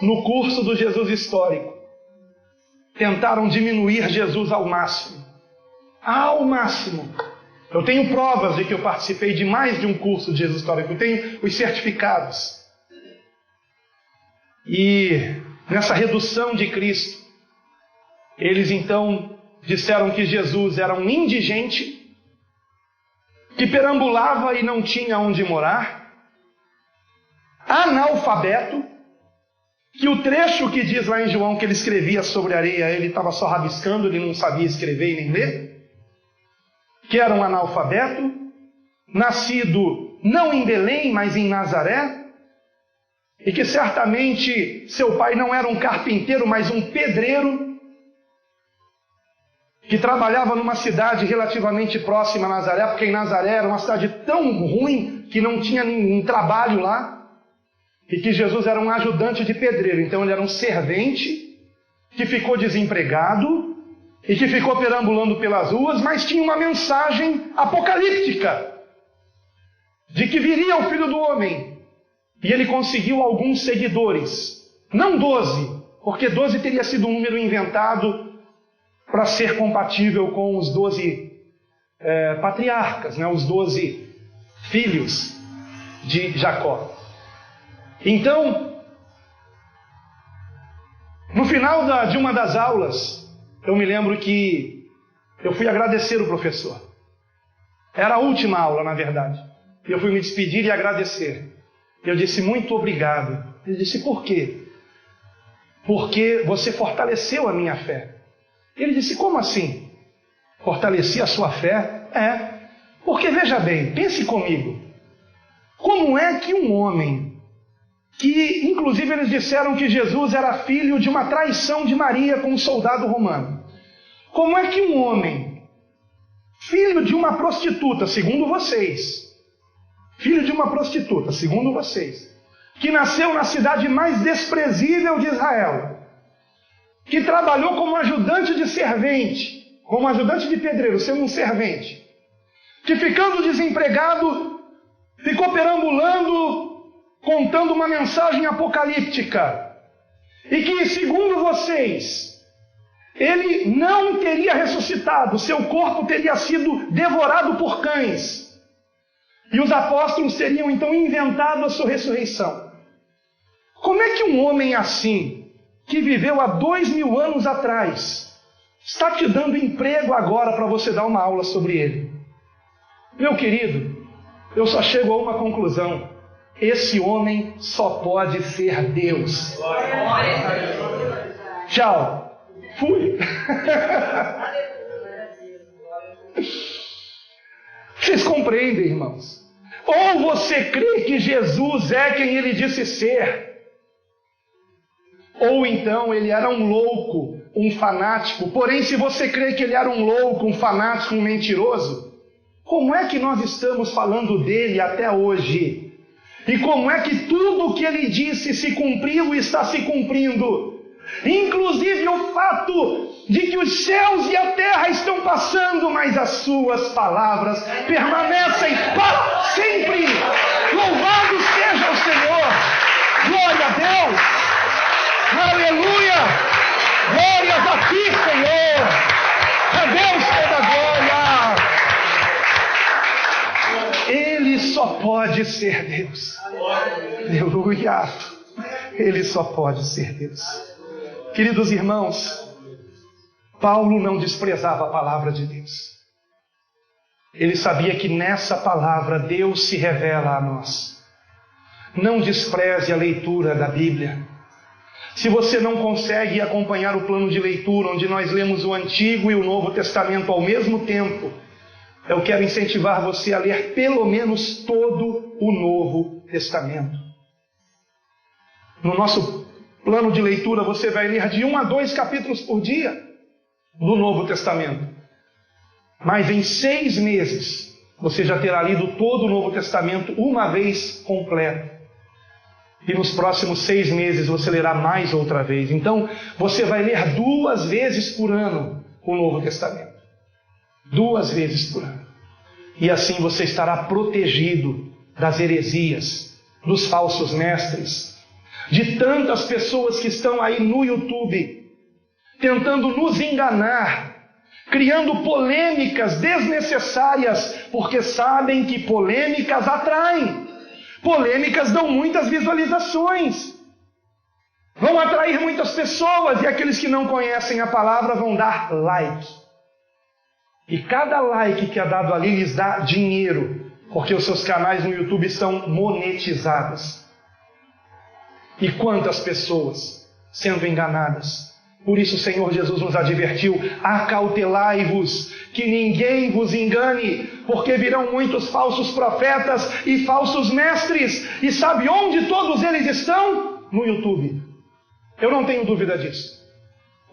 no curso do Jesus histórico, tentaram diminuir Jesus ao máximo. Ao máximo. Eu tenho provas de que eu participei de mais de um curso de Jesus histórico. Eu tenho os certificados. E nessa redução de Cristo, eles então disseram que Jesus era um indigente, que perambulava e não tinha onde morar, analfabeto, que o trecho que diz lá em João que ele escrevia sobre areia, ele estava só rabiscando, ele não sabia escrever e nem ler, que era um analfabeto, nascido não em Belém, mas em Nazaré, e que certamente seu pai não era um carpinteiro, mas um pedreiro, que trabalhava numa cidade relativamente próxima a Nazaré, porque em Nazaré era uma cidade tão ruim que não tinha nenhum trabalho lá, e que Jesus era um ajudante de pedreiro. Então ele era um servente que ficou desempregado e que ficou perambulando pelas ruas, mas tinha uma mensagem apocalíptica de que viria o Filho do Homem. E ele conseguiu alguns seguidores, não 12, porque 12 teria sido um número inventado para ser compatível com os 12 patriarcas, né? Os 12 filhos de Jacó. Então, no final de uma das aulas, eu me lembro que eu fui agradecer o professor. Era a última aula, na verdade. Eu fui me despedir e agradecer. Eu disse: muito obrigado. Ele disse: por quê? Porque você fortaleceu a minha fé. Ele disse: como assim? Fortaleci a sua fé? Porque veja bem, pense comigo. Como é que um homem que, inclusive, eles disseram que Jesus era filho de uma traição de Maria com um soldado romano. Como é que um homem, filho de uma prostituta, segundo vocês, que nasceu na cidade mais desprezível de Israel, que trabalhou como ajudante de servente, como ajudante de pedreiro, sendo um servente, que ficando desempregado, ficou perambulando, contando uma mensagem apocalíptica, e que, segundo vocês, ele não teria ressuscitado, seu corpo teria sido devorado por cães, e os apóstolos teriam então inventado a sua ressurreição. Como é que um homem assim, que viveu há 2000 anos atrás, está te dando emprego agora para você dar uma aula sobre ele? Meu querido, eu só chego a uma conclusão: esse homem só pode ser Deus. Tchau. Fui. Vocês compreendem, irmãos? Ou você crê que Jesus é quem ele disse ser, ou então ele era um louco, um fanático. Porém, se você crê que ele era um louco, um fanático, um mentiroso, como é que nós estamos falando dele até hoje? E como é que tudo o que ele disse se cumpriu e está se cumprindo? Inclusive o fato de que os céus e a terra estão passando, mas as suas palavras permanecem para sempre. Louvado seja o Senhor! Glória a Deus! Aleluia! Glórias a ti, Senhor! A Deus toda glória! Ele só pode ser Deus. Aleluia! Ele só pode ser Deus. Queridos irmãos, Paulo não desprezava a palavra de Deus. Ele sabia que nessa palavra Deus se revela a nós. Não despreze a leitura da Bíblia. Se você não consegue acompanhar o plano de leitura, onde nós lemos o Antigo e o Novo Testamento ao mesmo tempo, eu quero incentivar você a ler pelo menos todo o Novo Testamento. No nosso plano de leitura, você vai ler de 1 a 2 capítulos por dia do Novo Testamento. Mas em 6 meses, você já terá lido todo o Novo Testamento uma vez completo. E nos próximos 6 meses você lerá mais outra vez. Então, você vai ler 2 vezes por ano o Novo Testamento. 2 vezes por ano. E assim você estará protegido das heresias, dos falsos mestres, de tantas pessoas que estão aí no YouTube, tentando nos enganar, criando polêmicas desnecessárias, porque sabem que polêmicas atraem. Polêmicas dão muitas visualizações, vão atrair muitas pessoas, e aqueles que não conhecem a palavra vão dar like. E cada like que é dado ali lhes dá dinheiro, porque os seus canais no YouTube estão monetizados. E quantas pessoas sendo enganadas. Por isso o Senhor Jesus nos advertiu: acautelai-vos, que ninguém vos engane, porque virão muitos falsos profetas e falsos mestres. E sabe onde todos eles estão? No YouTube. Eu não tenho dúvida disso.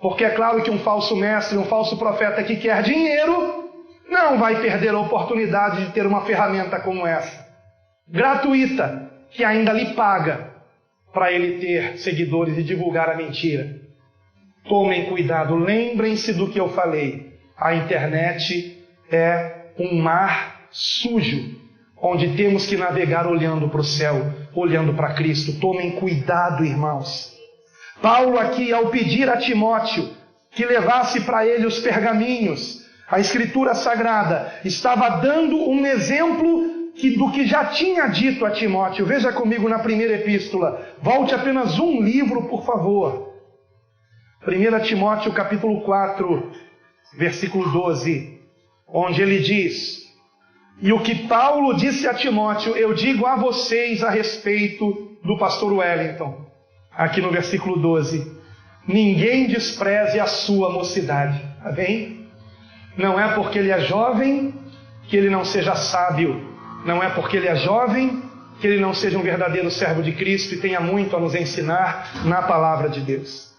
Porque é claro que um falso mestre, um falso profeta que quer dinheiro, não vai perder a oportunidade de ter uma ferramenta como essa, gratuita, que ainda lhe paga para ele ter seguidores e divulgar a mentira. Tomem cuidado, lembrem-se do que eu falei. A internet é um mar sujo, onde temos que navegar olhando para o céu, olhando para Cristo. Tomem cuidado, irmãos. Paulo aqui, ao pedir a Timóteo que levasse para ele os pergaminhos, a Escritura Sagrada, estava dando um exemplo do que já tinha dito a Timóteo. Veja comigo na primeira epístola. Volte apenas um livro, por favor. 1 Timóteo capítulo 4, versículo 12, onde ele diz: e o que Paulo disse a Timóteo, eu digo a vocês a respeito do pastor Wellington. Aqui no versículo 12: ninguém despreze a sua mocidade. Amém? Não é porque ele é jovem que ele não seja sábio. Não é porque ele é jovem que ele não seja um verdadeiro servo de Cristo e tenha muito a nos ensinar na palavra de Deus.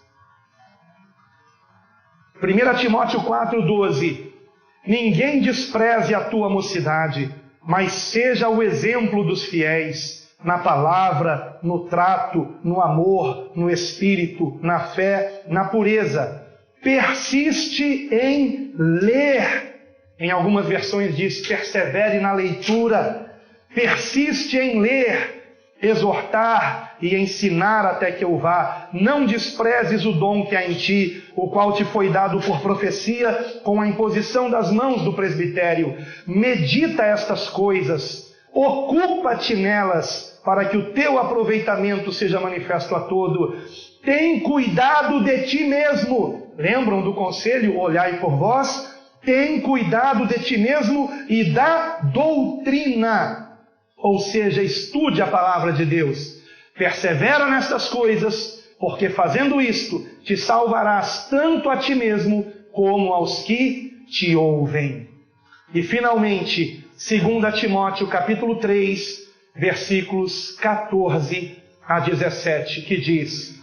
1 Timóteo 4,12: ninguém despreze a tua mocidade, mas seja o exemplo dos fiéis, na palavra, no trato, no amor, no espírito, na fé, na pureza. Persiste em ler. Em algumas versões diz: persevere na leitura. Persiste em ler, exortar e ensinar até que eu vá. Não desprezes o dom que há em ti, o qual te foi dado por profecia, com a imposição das mãos do presbitério. Medita estas coisas, ocupa-te nelas, para que o teu aproveitamento seja manifesto a todo. Tem cuidado de ti mesmo. Lembram do conselho? Olhai por vós. Tem cuidado de ti mesmo e da doutrina. Ou seja, estude a palavra de Deus. Persevera nestas coisas, porque fazendo isto, te salvarás tanto a ti mesmo, como aos que te ouvem. E finalmente, 2 Timóteo capítulo 3, versículos 14 a 17, que diz: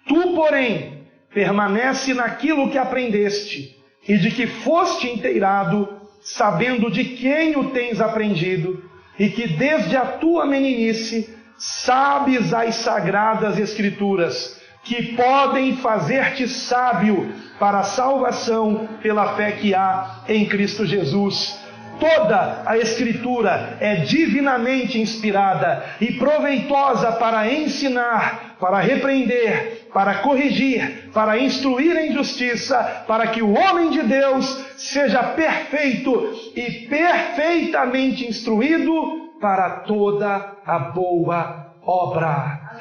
tu, porém, permanece naquilo que aprendeste, e de que foste inteirado, sabendo de quem o tens aprendido, e que desde a tua meninice sabes as sagradas Escrituras, que podem fazer-te sábio para a salvação pela fé que há em Cristo Jesus. Toda a Escritura é divinamente inspirada e proveitosa para ensinar, para repreender, para corrigir, para instruir em justiça, para que o homem de Deus seja perfeito e perfeitamente instruído para toda a boa obra.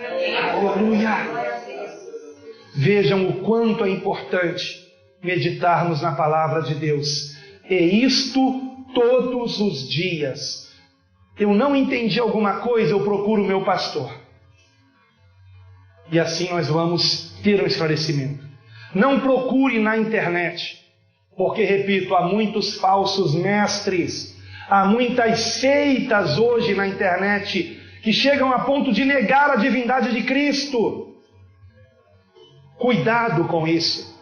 Aleluia! Vejam o quanto é importante meditarmos na palavra de Deus. E isto todos os dias. Eu não entendi alguma coisa, eu procuro o meu pastor. E assim nós vamos ter um esclarecimento. Não procure na internet, porque, repito, há muitos falsos mestres, Há muitas seitas hoje na internet que chegam a ponto de negar a divindade de Cristo. Cuidado com isso.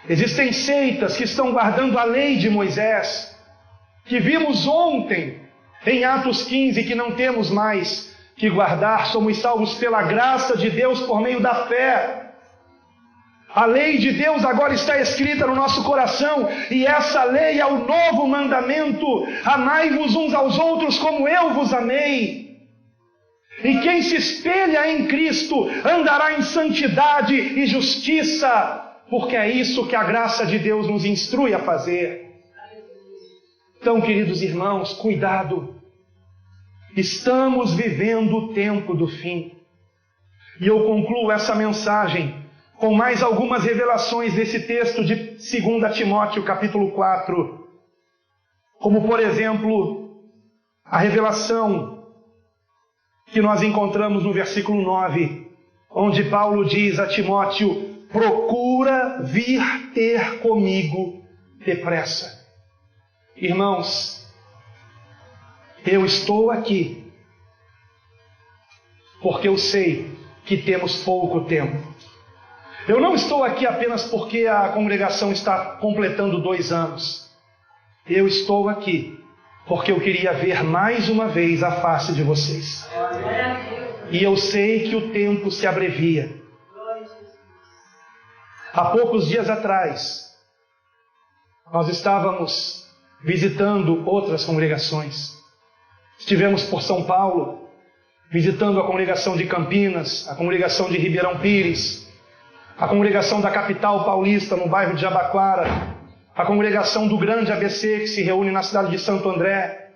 Existem seitas que estão guardando a lei de Moisés, que vimos ontem em Atos 15, que não temos mais que guardar, somos salvos pela graça de Deus por meio da fé. A lei de Deus agora está escrita no nosso coração, e essa lei é o novo mandamento: amai-vos uns aos outros como eu vos amei. E quem se espelha em Cristo andará em santidade e justiça, porque é isso que a graça de Deus nos instrui a fazer. Então, queridos irmãos, cuidado. Estamos vivendo o tempo do fim. E eu concluo essa mensagem com mais algumas revelações desse texto de 2 Timóteo, capítulo 4. Como, por exemplo, a revelação que nós encontramos no versículo 9, onde Paulo diz a Timóteo: procura vir ter comigo depressa. Irmãos, eu estou aqui porque eu sei que temos pouco tempo. Eu não estou aqui apenas porque a congregação está completando 2 anos. Eu estou aqui porque eu queria ver mais uma vez a face de vocês. E eu sei que o tempo se abrevia. Há poucos dias atrás, nós estávamos visitando outras congregações. Estivemos por São Paulo, visitando a congregação de Campinas, a congregação de Ribeirão Pires, a congregação da capital paulista, no bairro de Jabaquara, a congregação do grande ABC, que se reúne na cidade de Santo André.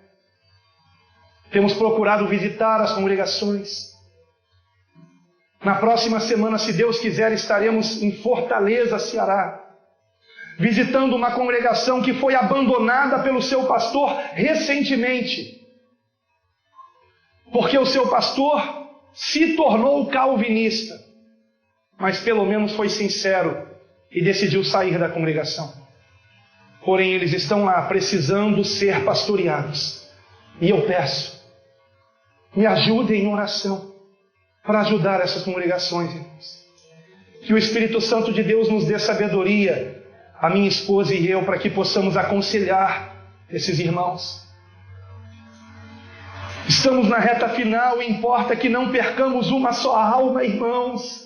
Temos procurado visitar as congregações. Na próxima semana, se Deus quiser, estaremos em Fortaleza, Ceará, visitando uma congregação que foi abandonada pelo seu pastor recentemente, porque o seu pastor se tornou calvinista, mas pelo menos foi sincero e decidiu sair da congregação. Porém, eles estão lá precisando ser pastoreados. E eu peço, me ajudem em oração para ajudar essas congregações, irmãos. Que o Espírito Santo de Deus nos dê sabedoria, a minha esposa e eu, para que possamos aconselhar esses irmãos. Estamos na reta final e importa que não percamos uma só alma, irmãos.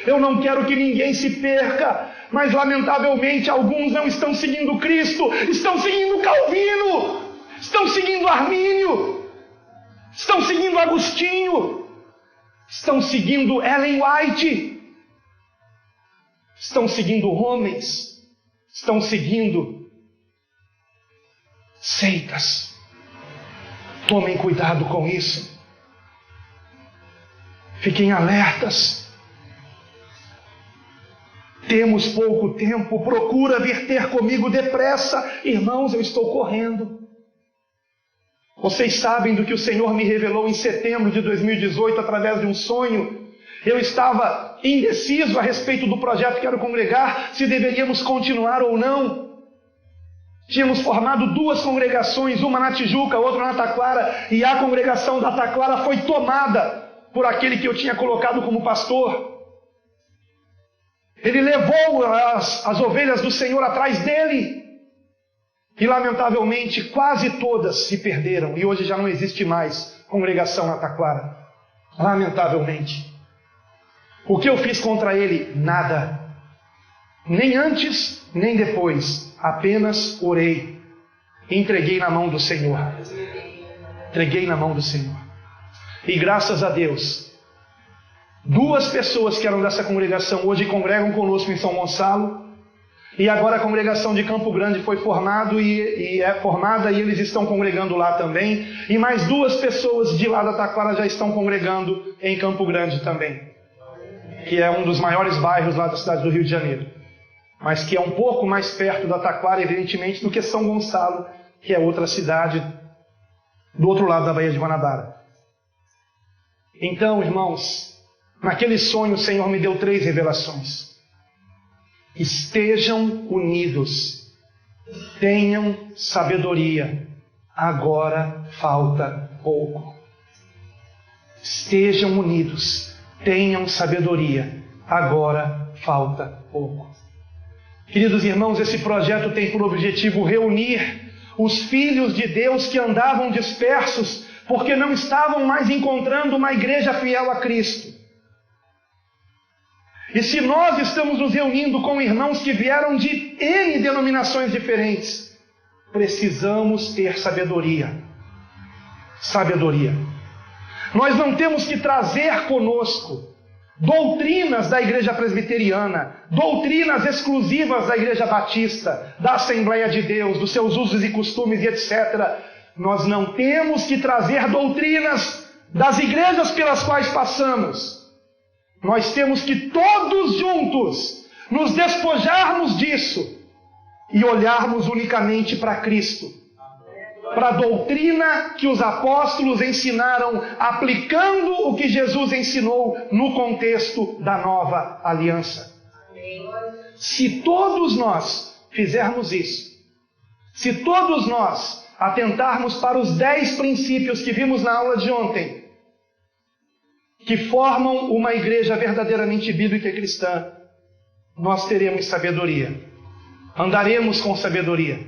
Eu não quero que ninguém se perca, mas lamentavelmente alguns não estão seguindo Cristo, estão seguindo Calvino, estão seguindo Armínio, estão seguindo Agostinho, estão seguindo Ellen White, estão seguindo homens, estão seguindo seitas. Tomem cuidado com isso. Fiquem alertas. Temos pouco tempo, procura vir ter comigo depressa. Irmãos, eu estou correndo. Vocês sabem do que o Senhor me revelou em setembro de 2018 através de um sonho. Eu estava indeciso a respeito do projeto Quero Congregar, se deveríamos continuar ou não. Tínhamos formado 2 congregações, uma na Tijuca, outra na Taquara, e a congregação da Taquara foi tomada por aquele que eu tinha colocado como pastor. Ele levou as ovelhas do Senhor atrás dele. E lamentavelmente quase todas se perderam. E hoje já não existe mais congregação na Taquara. Lamentavelmente. O que eu fiz contra ele? Nada. Nem antes, nem depois. Apenas orei. Entreguei na mão do Senhor. Entreguei na mão do Senhor. E graças a Deus, 2 pessoas que eram dessa congregação hoje congregam conosco em São Gonçalo, e agora a congregação de Campo Grande foi formada e eles estão congregando lá também, e mais 2 pessoas de lá da Taquara já estão congregando em Campo Grande também, que é um dos maiores bairros lá da cidade do Rio de Janeiro, mas que é um pouco mais perto da Taquara, evidentemente, do que São Gonçalo, que é outra cidade do outro lado da Baía de Guanabara. Então, irmãos, naquele sonho o Senhor me deu 3 revelações. Estejam unidos, tenham sabedoria, agora falta pouco. Estejam unidos, tenham sabedoria, agora falta pouco. Queridos irmãos, esse projeto tem por objetivo reunir os filhos de Deus que andavam dispersos porque não estavam mais encontrando uma igreja fiel a Cristo. E se nós estamos nos reunindo com irmãos que vieram de N denominações diferentes, precisamos ter sabedoria. Sabedoria. Nós não temos que trazer conosco doutrinas da igreja presbiteriana, doutrinas exclusivas da igreja batista, da Assembleia de Deus, dos seus usos e costumes e etc. Nós não temos que trazer doutrinas das igrejas pelas quais passamos. Nós temos que todos juntos nos despojarmos disso e olharmos unicamente para Cristo, para a doutrina que os apóstolos ensinaram, aplicando o que Jesus ensinou no contexto da nova aliança. Se todos nós fizermos isso, se todos nós atentarmos para os 10 princípios que vimos na aula de ontem, que formam uma igreja verdadeiramente bíblica e cristã, nós teremos sabedoria, andaremos com sabedoria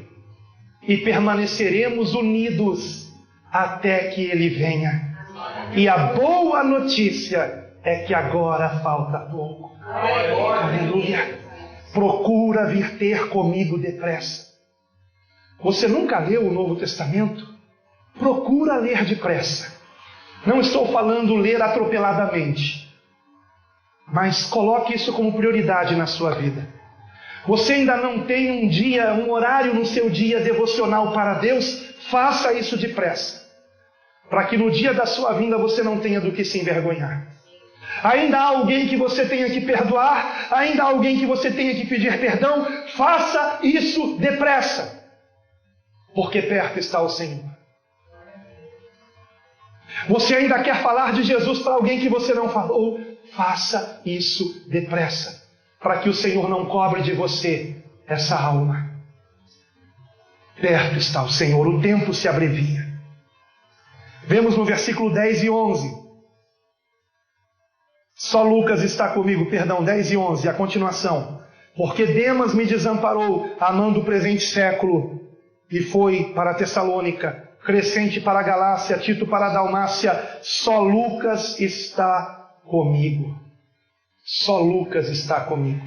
e permaneceremos unidos até que Ele venha. E a boa notícia é que agora falta pouco. Aleluia! Procura vir ter comigo depressa. Você nunca leu o Novo Testamento? Procura ler depressa. Não estou falando ler atropeladamente, mas coloque isso como prioridade na sua vida. Você ainda não tem um horário no seu dia devocional para Deus? Faça isso depressa, para que no dia da sua vinda você não tenha do que se envergonhar. Ainda há alguém que você tenha que perdoar, ainda há alguém que você tenha que pedir perdão, faça isso depressa, porque perto está o Senhor. Você ainda quer falar de Jesus para alguém que você não falou? Faça isso depressa, para que o Senhor não cobre de você essa alma. Perto está o Senhor, o tempo se abrevia. Vemos no versículo 10 e 11. Só Lucas está comigo, 10 e 11, a continuação. Porque Demas me desamparou, amando o presente século, e foi para Tessalônica. Crescente para a Galácia, Tito para a Dalmácia, só Lucas está comigo. Só Lucas está comigo.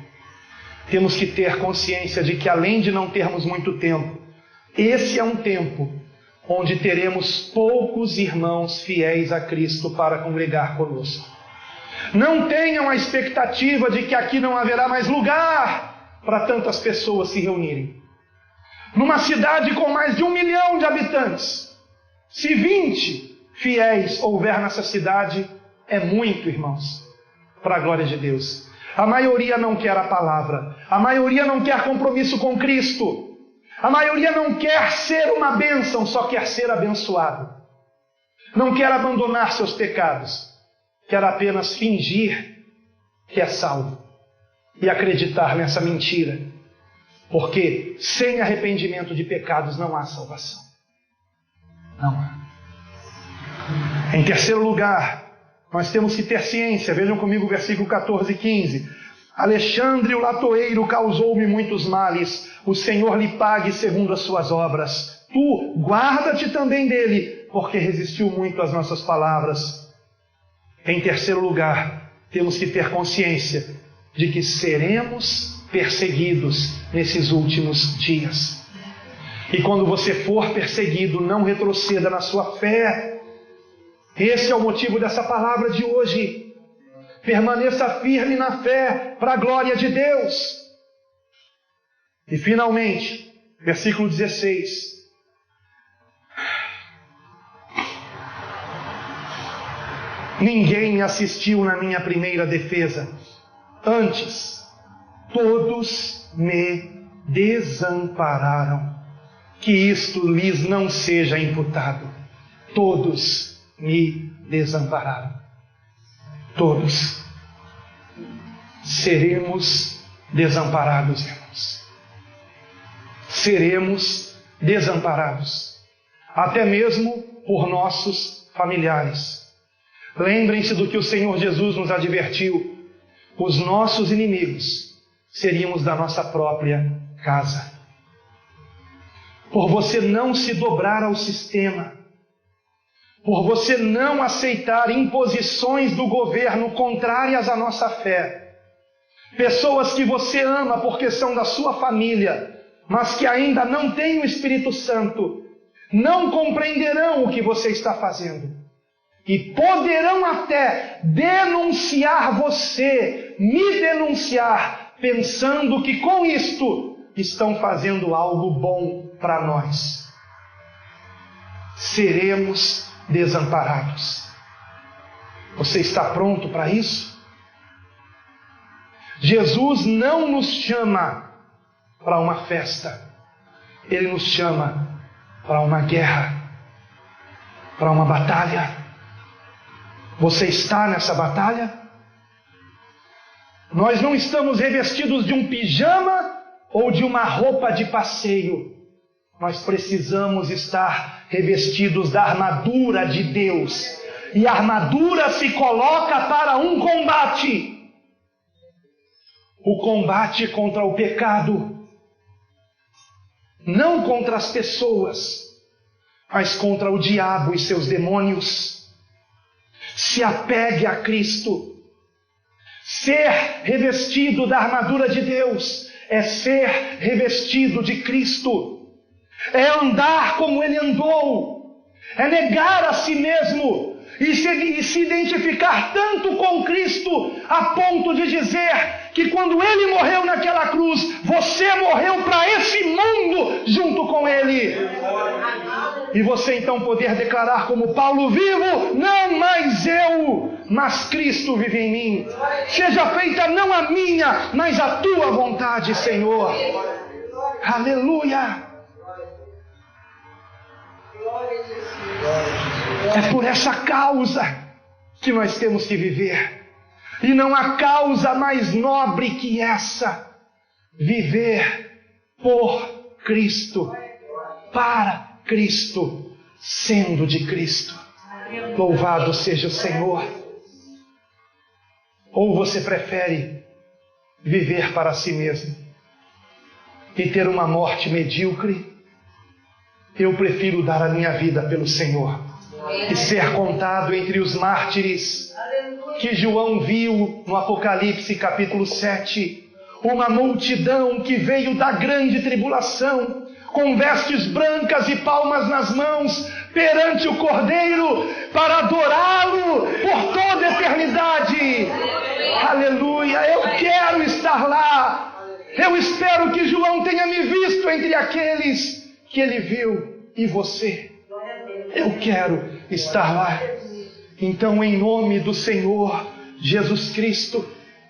Temos que ter consciência de que, além de não termos muito tempo, esse é um tempo onde teremos poucos irmãos fiéis a Cristo para congregar conosco. Não tenham a expectativa de que aqui não haverá mais lugar para tantas pessoas se reunirem. Numa cidade com mais de 1 milhão de habitantes, se 20 fiéis houver nessa cidade, é muito, irmãos, para a glória de Deus. A maioria não quer a palavra, a maioria não quer compromisso com Cristo, a maioria não quer ser uma bênção, só quer ser abençoado. Não quer abandonar seus pecados, quer apenas fingir que é salvo e acreditar nessa mentira, porque sem arrependimento de pecados não há salvação. Não há. Em terceiro lugar, nós temos que ter ciência. Vejam comigo o versículo 14 e 15. Alexandre o latoeiro causou-me muitos males, o Senhor lhe pague segundo as suas obras. Tu guarda-te também dele, porque resistiu muito às nossas palavras. Em terceiro lugar, temos que ter consciência de que seremos perseguidos nesses últimos dias. E quando você for perseguido, não retroceda na sua fé. Esse é o motivo dessa palavra de hoje. Permaneça firme na fé para a glória de Deus. E finalmente, versículo 16. Ninguém me assistiu na minha primeira defesa. Antes, todos me desampararam. Que isto lhes não seja imputado. Todos me desampararam. Todos seremos desamparados, irmãos. Seremos desamparados. até mesmo por nossos familiares. Lembrem-se do que o Senhor Jesus nos advertiu: os nossos inimigos seríamos da nossa própria casa. Por você não se dobrar ao sistema, por você não aceitar imposições do governo contrárias à nossa fé, pessoas que você ama porque são da sua família, mas que ainda não têm o Espírito Santo, não compreenderão o que você está fazendo e poderão até denunciar você, me denunciar, pensando que com isto estão fazendo algo bom para nós. Seremos desamparados. Você está pronto para isso? Jesus não nos chama para uma festa. Ele nos chama para uma guerra, para uma batalha. Você está nessa batalha? Nós não estamos revestidos de um pijama ou de uma roupa de passeio. Nós precisamos estar revestidos da armadura de Deus. E a armadura se coloca para um combate. O combate contra o pecado. Não contra as pessoas, mas contra o diabo e seus demônios. Se apegue a Cristo. Ser revestido da armadura de Deus é ser revestido de Cristo. É andar como Ele andou. É negar a si mesmo e se identificar tanto com Cristo a ponto de dizer que quando Ele morreu naquela cruz, você morreu para esse mundo junto com Ele. E você então poder declarar como Paulo: vivo, não mais eu, mas Cristo vive em mim. Seja feita não a minha, mas a tua vontade, Senhor. Aleluia. É por essa causa que nós temos que viver. E não há causa mais nobre que essa: viver por Cristo, para Cristo, sendo de Cristo. Louvado seja o Senhor. Ou você prefere viver para si mesmo e ter uma morte medíocre? Eu prefiro dar a minha vida pelo Senhor e ser contado entre os mártires que João viu no Apocalipse capítulo 7. Uma multidão que veio da grande tribulação, com vestes brancas e palmas nas mãos, perante o Cordeiro, para adorá-lo por toda a eternidade. Aleluia! Eu quero estar lá. Eu espero que João tenha me visto entre aqueles que ele viu. E você? Eu quero estar lá. Então, em nome do Senhor Jesus Cristo,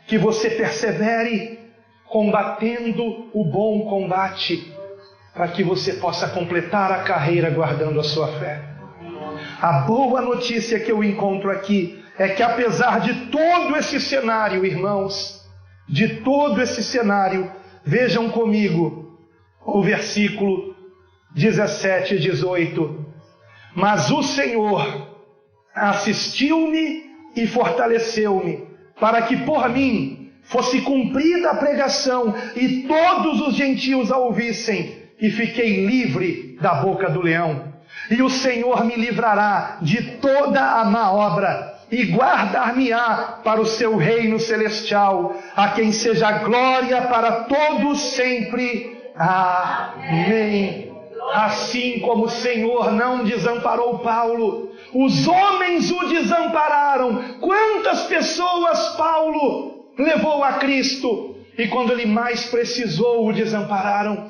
que você persevere combatendo o bom combate, para que você possa completar a carreira guardando a sua fé. A boa notícia que eu encontro aqui é que, apesar de todo esse cenário, irmãos, de todo esse cenário, vejam comigo o versículo 17 e 18. Mas o Senhor assistiu-me e fortaleceu-me, para que por mim fosse cumprida a pregação e todos os gentios a ouvissem, e fiquei livre da boca do leão. E o Senhor me livrará de toda a má obra e guardar-me-á para o seu reino celestial, a quem seja glória para todos sempre. Amém. Assim como o Senhor não desamparou Paulo, os homens o desampararam. Quantas pessoas Paulo levou a Cristo e quando ele mais precisou o desampararam?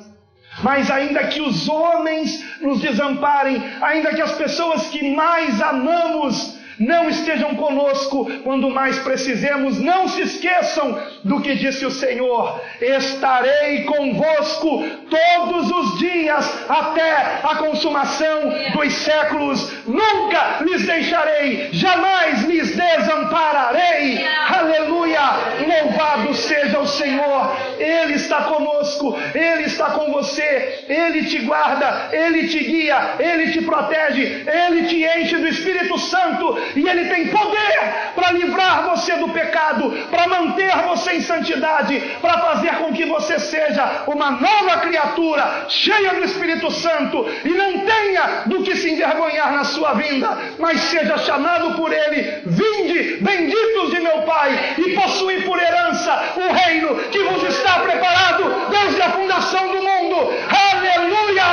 Mas ainda que os homens nos desamparem, ainda que as pessoas que mais amamos não estejam conosco quando mais precisemos, não se esqueçam do que disse o Senhor: estarei convosco todos os dias até a consumação dos séculos, nunca lhes deixarei, jamais lhes desampararei. Aleluia, louvado seja o Senhor. Ele está conosco, Ele está com você, Ele te guarda, Ele te guia, Ele te protege, Ele te enche do Espírito Santo, e Ele tem poder para livrar você do pecado, para manter você em santidade, para fazer com que você seja uma nova criatura, cheia do Espírito Santo, e não tenha do que se envergonhar na sua vinda, mas seja chamado por Ele: vinde, benditos de meu Pai, e possuí por herança o reino que vos está preparado desde a fundação do mundo. Aleluia,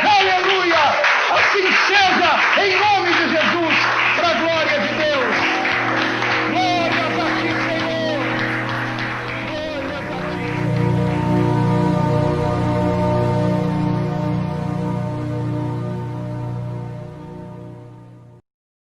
aleluia, assim seja, em nome